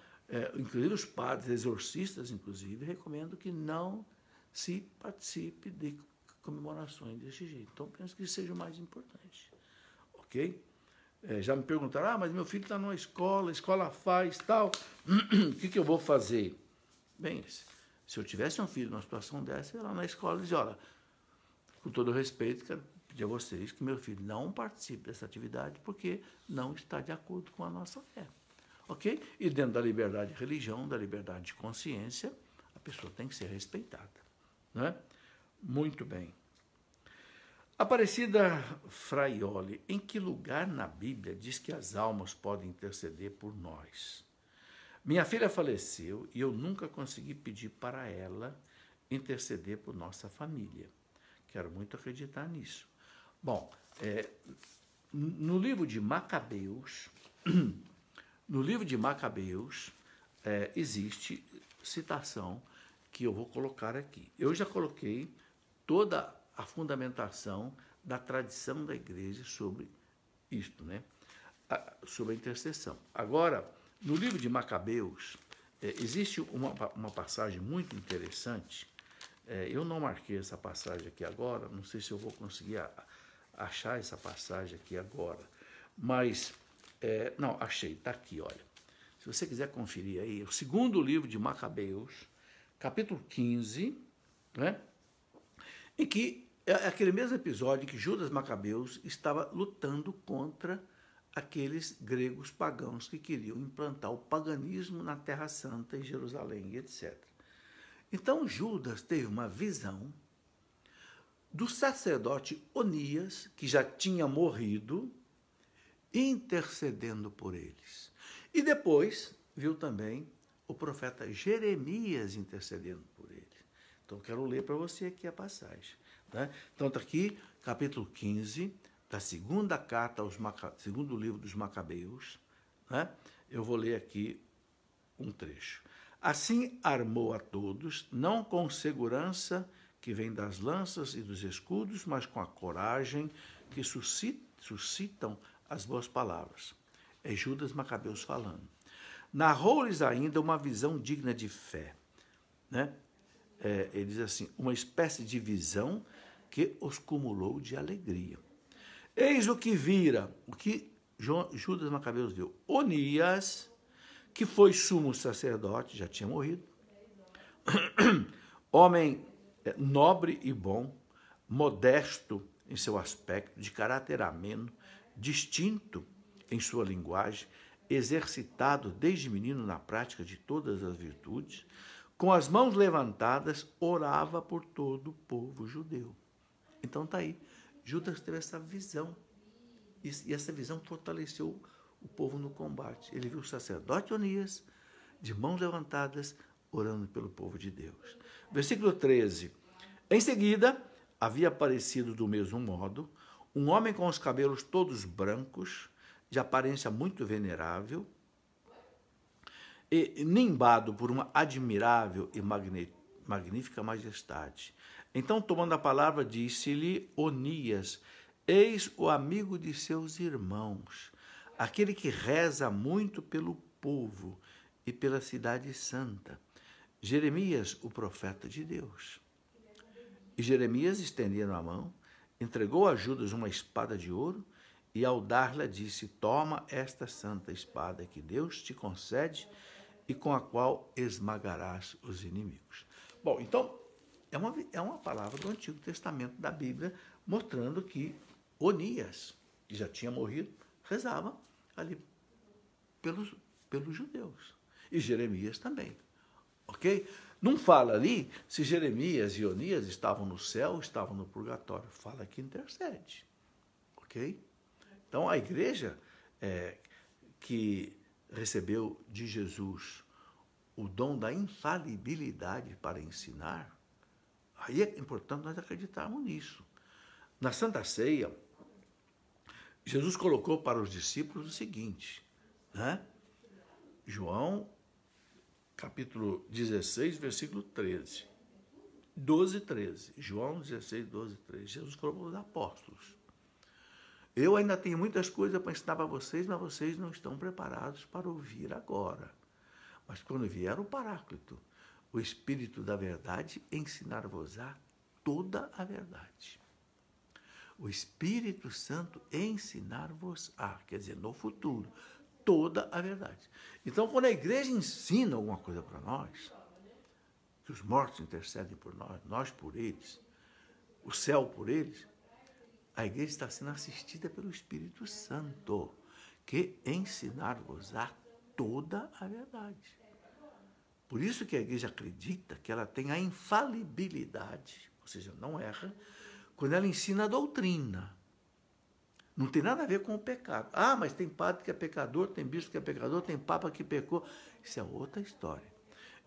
Speaker 1: Inclusive os padres exorcistas, inclusive, recomendam que não se participe de comemorações desse jeito. Então, penso que isso seja o mais importante. Ok? Já me perguntaram, mas meu filho está numa escola, a escola faz tal, o que eu vou fazer? Bem, se eu tivesse um filho numa situação dessa, eu ia lá na escola e dizia, olha, com todo respeito, quero pedir a vocês que meu filho não participe dessa atividade porque não está de acordo com a nossa fé. ok? E dentro da liberdade de religião, da liberdade de consciência, a pessoa tem que ser respeitada, né? Muito bem. Aparecida Fraioli, em que lugar na Bíblia diz que as almas podem interceder por nós? Minha filha faleceu e eu nunca consegui pedir para ela interceder por nossa família. Quero muito acreditar nisso. Bom, no livro de Macabeus, existe citação que eu vou colocar aqui. Eu já coloquei toda a fundamentação da tradição da igreja sobre isto, né? Sobre a intercessão. Agora, no livro de Macabeus, existe uma passagem muito interessante. Eu não marquei essa passagem aqui agora, não sei se eu vou conseguir achar essa passagem aqui agora, mas, não, achei, está aqui, olha. Se você quiser conferir aí, o segundo livro de Macabeus, capítulo 15, né? Em que é aquele mesmo episódio em que Judas Macabeus estava lutando contra aqueles gregos pagãos que queriam implantar o paganismo na Terra Santa, em Jerusalém, etc. Então Judas teve uma visão do sacerdote Onias, que já tinha morrido, intercedendo por eles. E depois viu também o profeta Jeremias intercedendo por eles. Então, quero ler para você aqui a passagem. Né? Então, está aqui, capítulo 15, da segunda carta segundo livro dos Macabeus. Né? Eu vou ler aqui um trecho. Assim armou a todos, não com segurança que vem das lanças e dos escudos, mas com a coragem que suscitam as boas palavras. É Judas Macabeus falando. Narrou-lhes ainda uma visão digna de fé. Né? Ele diz assim, uma espécie de visão que os cumulou de alegria. Eis o que vira, o que Judas Macabeus viu. Onias, que foi sumo sacerdote, já tinha morrido, homem nobre e bom, modesto em seu aspecto, de caráter ameno, distinto em sua linguagem, exercitado desde menino na prática de todas as virtudes, com as mãos levantadas, orava por todo o povo judeu. Então está aí, Judas teve essa visão, e essa visão fortaleceu o povo no combate. Ele viu o sacerdote Onias, de mãos levantadas, orando pelo povo de Deus. Versículo 13. Em seguida, havia aparecido do mesmo modo um homem com os cabelos todos brancos, de aparência muito venerável, e nimbado por uma admirável e magnífica majestade. Então, tomando a palavra, disse-lhe Onias, eis o amigo de seus irmãos, aquele que reza muito pelo povo e pela cidade santa, Jeremias, o profeta de Deus. E Jeremias, estendendo a mão, entregou a Judas uma espada de ouro, e ao dar-lhe disse, toma esta santa espada que Deus te concede e com a qual esmagarás os inimigos. Bom, então, é uma palavra do Antigo Testamento da Bíblia, mostrando que Onias, que já tinha morrido, rezava ali pelos judeus. E Jeremias também. Ok? Não fala ali se Jeremias e Onias estavam no céu ou estavam no purgatório. Fala que intercede. Ok? Então, a igreja que recebeu de Jesus o dom da infalibilidade para ensinar, aí é importante nós acreditarmos nisso. Na Santa Ceia, Jesus colocou para os discípulos o seguinte, né? João, capítulo 16, versículo 13. 12, 13. João 16, 12, 13. Jesus colocou para os apóstolos. Eu ainda tenho muitas coisas para ensinar para vocês, mas vocês não estão preparados para ouvir agora. Mas quando vier o Paráclito, o Espírito da verdade, ensinar-vos-á toda a verdade. O Espírito Santo ensinar-vos-á, quer dizer, no futuro, toda a verdade. Então, quando a igreja ensina alguma coisa para nós, que os mortos intercedem por nós, nós por eles, o céu por eles, a igreja está sendo assistida pelo Espírito Santo, que ensinar-vos-á toda a verdade. Por isso que a igreja acredita que ela tem a infalibilidade, ou seja, não erra, quando ela ensina a doutrina. Não tem nada a ver com o pecado. Ah, mas tem padre que é pecador, tem bispo que é pecador, tem papa que pecou. Isso é outra história.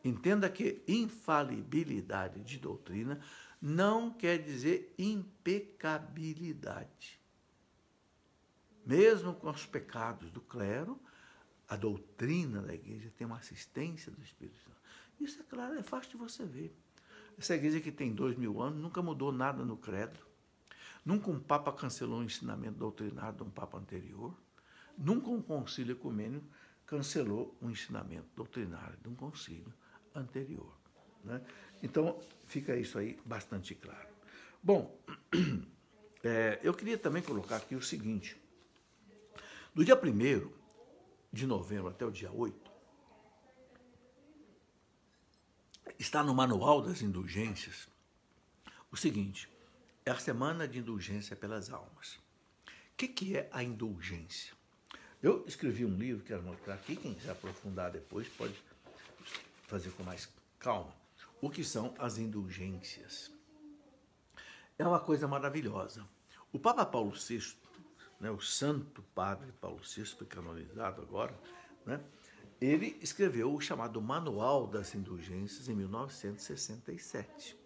Speaker 1: Entenda que infalibilidade de doutrina não quer dizer impecabilidade. Mesmo com os pecados do clero, a doutrina da igreja tem uma assistência do Espírito Santo. Isso é claro, é fácil de você ver. Essa igreja que tem 2000 anos nunca mudou nada no credo. Nunca um papa cancelou um ensinamento doutrinário de um papa anterior. Nunca um concílio ecumênico cancelou um ensinamento doutrinário de um concílio anterior. Né? Então, fica isso aí bastante claro. Bom, eu queria também colocar aqui o seguinte. Do dia 1º de novembro até o dia 8, está no Manual das Indulgências o seguinte: é a semana de indulgência pelas almas. O que é a indulgência? Eu escrevi um livro, quero mostrar aqui, quem quiser aprofundar depois pode fazer com mais calma. O que são as indulgências? É uma coisa maravilhosa. O Papa Paulo VI, né, o Santo Padre Paulo VI, foi canonizado agora, né, ele escreveu o chamado Manual das Indulgências em 1967.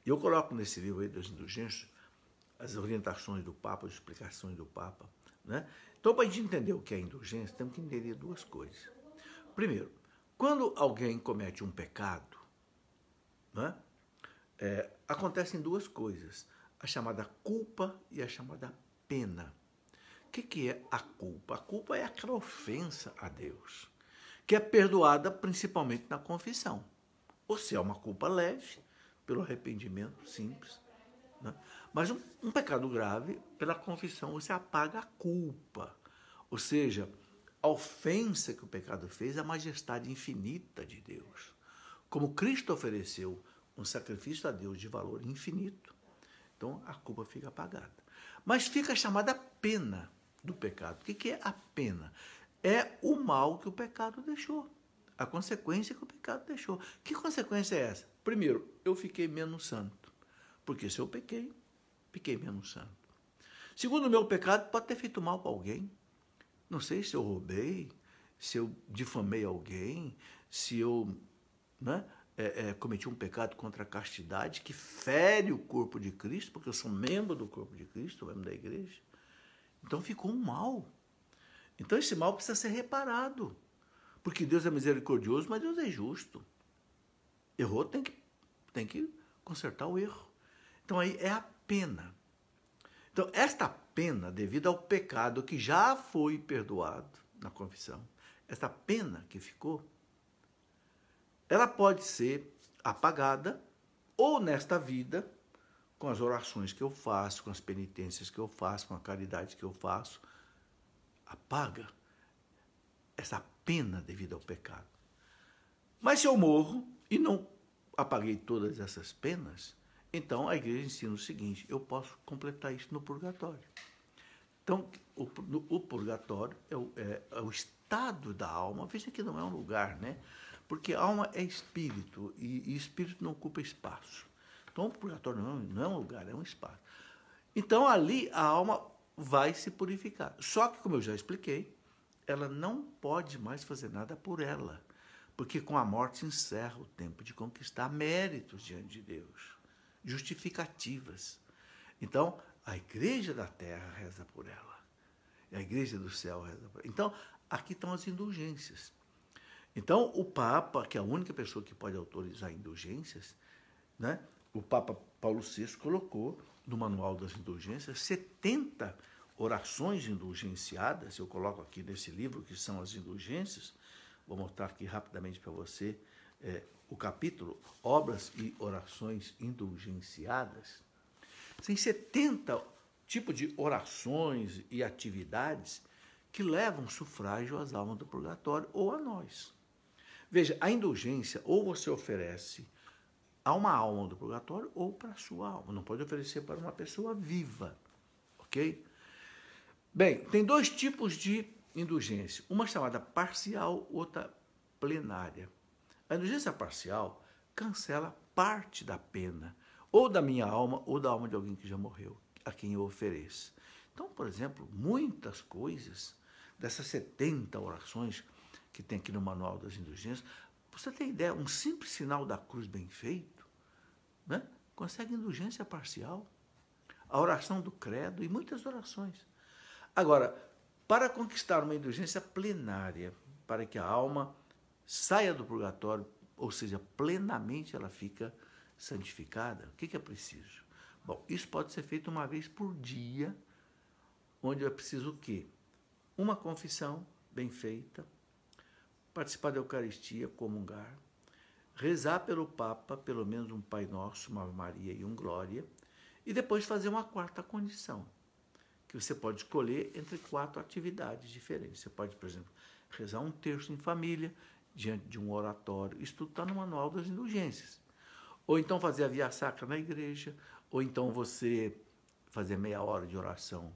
Speaker 1: E eu coloco nesse livro aí das indulgências as orientações do Papa, as explicações do Papa. Né? Então, para a gente entender o que é indulgência, temos que entender duas coisas. Primeiro, quando alguém comete um pecado, né, acontecem duas coisas: a chamada culpa e a chamada pena. O que é a culpa? A culpa é aquela ofensa a Deus, que é perdoada principalmente na confissão. Ou se é uma culpa leve, pelo arrependimento simples. Né? Mas um pecado grave, pela confissão, você apaga a culpa. Ou seja, a ofensa que o pecado fez à majestade infinita de Deus. Como Cristo ofereceu um sacrifício a Deus de valor infinito, então a culpa fica apagada. Mas fica a chamada pena do pecado. O que é a pena? É o mal que o pecado deixou. A consequência que o pecado deixou. Que consequência é essa? Primeiro, eu fiquei menos santo. Porque se eu pequei, fiquei menos santo. Segundo, o meu pecado pode ter feito mal para alguém. Não sei se eu roubei, se eu difamei alguém, se eu cometi um pecado contra a castidade que fere o corpo de Cristo, porque eu sou membro do corpo de Cristo, membro da igreja. Então ficou um mal. Então esse mal precisa ser reparado. Porque Deus é misericordioso, mas Deus é justo. Errou, tem que consertar o erro. Então aí é a pena. Então esta pena, devido ao pecado que já foi perdoado na confissão, essa pena que ficou, ela pode ser apagada ou nesta vida, com as orações que eu faço, com as penitências que eu faço, com a caridade que eu faço, apaga essa pena devido ao pecado. Mas se eu morro e não apaguei todas essas penas, então a igreja ensina o seguinte: eu posso completar isso no purgatório. Então, o purgatório é o estado da alma. Veja que não é um lugar, né? Porque alma é espírito, e espírito não ocupa espaço. Então, o purgatório não é um lugar, é um espaço. Então, ali a alma vai se purificar. Só que, como eu já expliquei, ela não pode mais fazer nada por ela, porque com a morte se encerra o tempo de conquistar méritos diante de Deus, justificativas. Então, a igreja da terra reza por ela, e a igreja do céu reza por ela. Então, aqui estão as indulgências. Então, o Papa, que é a única pessoa que pode autorizar indulgências, né, o Papa Paulo VI colocou no Manual das Indulgências 70 orações indulgenciadas. Eu coloco aqui nesse livro que são as indulgências. Vou mostrar aqui rapidamente para você o capítulo Obras e Orações Indulgenciadas. Tem 70 tipos de orações e atividades que levam sufrágio às almas do purgatório ou a nós. Veja, a indulgência ou você oferece a uma alma do purgatório ou para a sua alma. Não pode oferecer para uma pessoa viva, ok? Bem, tem dois tipos de indulgência, uma chamada parcial, outra plenária. A indulgência parcial cancela parte da pena, ou da minha alma, ou da alma de alguém que já morreu, a quem eu ofereço. Então, por exemplo, muitas coisas dessas 70 orações que tem aqui no Manual das Indulgências, você tem ideia, um simples sinal da cruz bem feito, né, consegue indulgência parcial. A oração do credo e muitas orações. Agora, para conquistar uma indulgência plenária, para que a alma saia do purgatório, ou seja, plenamente ela fica santificada, o que é preciso? Bom, isso pode ser feito uma vez por dia, onde é preciso o quê? Uma confissão bem feita, participar da Eucaristia, comungar, rezar pelo Papa, pelo menos um Pai Nosso, uma Ave Maria e um Glória, e depois fazer uma quarta condição, que você pode escolher entre 4 atividades diferentes. Você pode, por exemplo, rezar um terço em família, diante de um oratório. Isso tudo está no Manual das Indulgências. Ou então fazer a Via Sacra na igreja, ou então você fazer meia hora de oração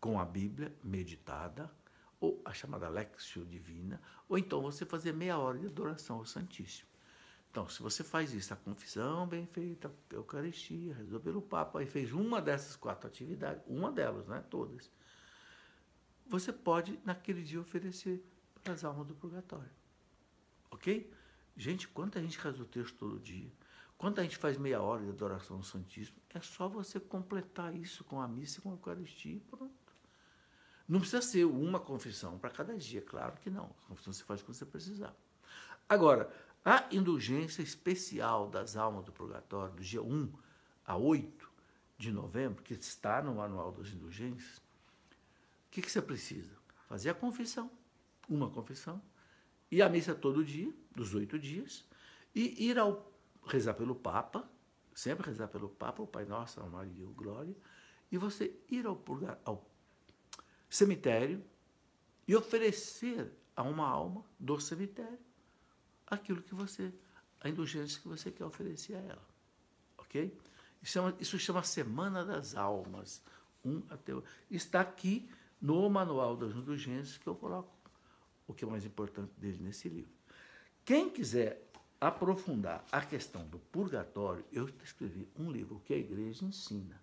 Speaker 1: com a Bíblia meditada, ou a chamada Lectio Divina, ou então você fazer meia hora de adoração ao Santíssimo. Então, se você faz isso, a confissão bem feita, a Eucaristia, rezou pelo Papa, e fez uma dessas 4 atividades, uma delas, não é todas, você pode, naquele dia, oferecer para as almas do purgatório. Ok? Gente, quanta gente reza o texto todo dia, quanta gente faz meia hora de adoração ao Santíssimo, é só você completar isso com a missa e com a Eucaristia e pronto. Não precisa ser uma confissão para cada dia, claro que não. A confissão você faz quando você precisar. Agora, a indulgência especial das almas do purgatório, do dia 1 a 8 de novembro, que está no Manual das Indulgências, o que você precisa? Fazer a confissão, uma confissão, ir à missa todo dia, dos 8 dias, e ir rezar pelo Papa, sempre rezar pelo Papa, o Pai Nosso, a Maria e o Glória, e você ir ao cemitério e oferecer a uma alma do cemitério aquilo que a indulgência que você quer oferecer a ela. Ok? Isso chama Semana das Almas. Está aqui no Manual das Indulgências que eu coloco o que é mais importante dele nesse livro. Quem quiser aprofundar a questão do purgatório, eu escrevi um livro, O que a Igreja Ensina.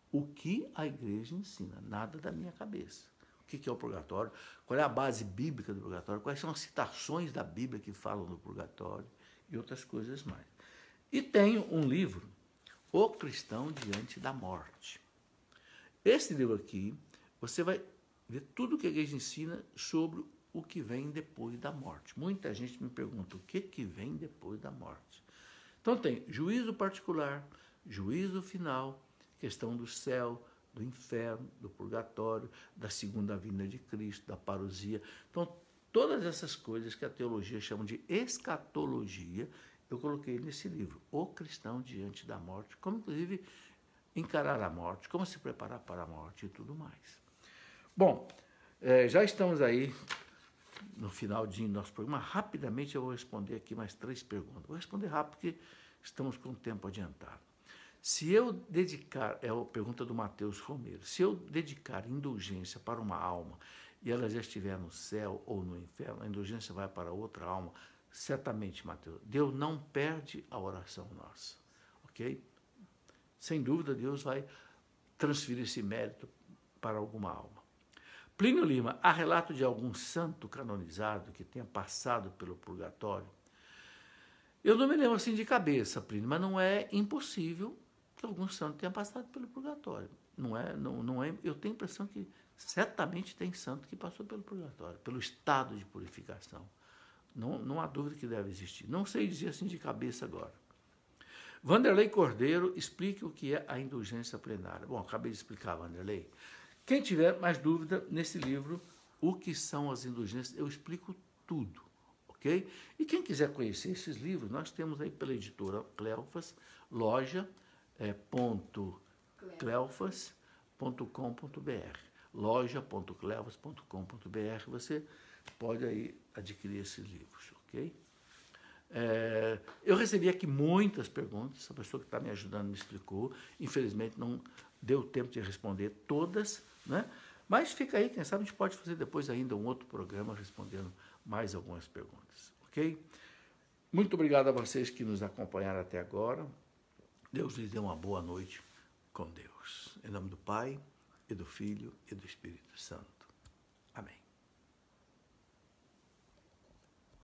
Speaker 1: O que a Igreja ensina, nada da minha cabeça. O que é o purgatório? Qual é a base bíblica do purgatório? Quais são as citações da Bíblia que falam do purgatório? E outras coisas mais. E tenho um livro, O Cristão Diante da Morte. Esse livro aqui, você vai ver tudo o que a Igreja ensina sobre o que vem depois da morte. Muita gente me pergunta o que vem depois da morte. Então tem juízo particular, juízo final, questão do céu, do inferno, do purgatório, da segunda vinda de Cristo, da parousia. Então, todas essas coisas que a teologia chama de escatologia, eu coloquei nesse livro, O Cristão Diante da Morte, como, inclusive, encarar a morte, como se preparar para a morte e tudo mais. Bom, já estamos aí no finalzinho do nosso programa. Rapidamente eu vou responder aqui mais 3 perguntas. Vou responder rápido porque estamos com o tempo adiantado. Se eu dedicar, é a pergunta do Mateus Romero, se eu dedicar indulgência para uma alma e ela já estiver no céu ou no inferno, a indulgência vai para outra alma, certamente, Mateus, Deus não perde a oração nossa, ok? Sem dúvida, Deus vai transferir esse mérito para alguma alma. Plínio Lima, há relato de algum santo canonizado que tenha passado pelo purgatório? Eu não me lembro assim de cabeça, Plínio, mas não é impossível que algum santo tenha passado pelo purgatório. Não é, eu tenho a impressão que certamente tem santo que passou pelo purgatório, pelo estado de purificação. Não há dúvida que deve existir. Não sei dizer assim de cabeça agora. Vanderlei Cordeiro, explique o que é a indulgência plenária. Bom, acabei de explicar, Vanderlei. Quem tiver mais dúvida, nesse livro, o que são as indulgências, eu explico tudo, ok? E quem quiser conhecer esses livros, nós temos aí pela editora Cleofas, loja.cleofas.com.br, loja.cleofas.com.br, você pode aí adquirir esses livros, ok? Eu recebi aqui muitas perguntas, a pessoa que está me ajudando me explicou, infelizmente não deu tempo de responder todas, né? Mas fica aí, quem sabe a gente pode fazer depois ainda um outro programa respondendo mais algumas perguntas, ok? Muito obrigado a vocês que nos acompanharam até agora. Deus lhes dê uma boa noite com Deus. Em nome do Pai, e do Filho, e do Espírito Santo.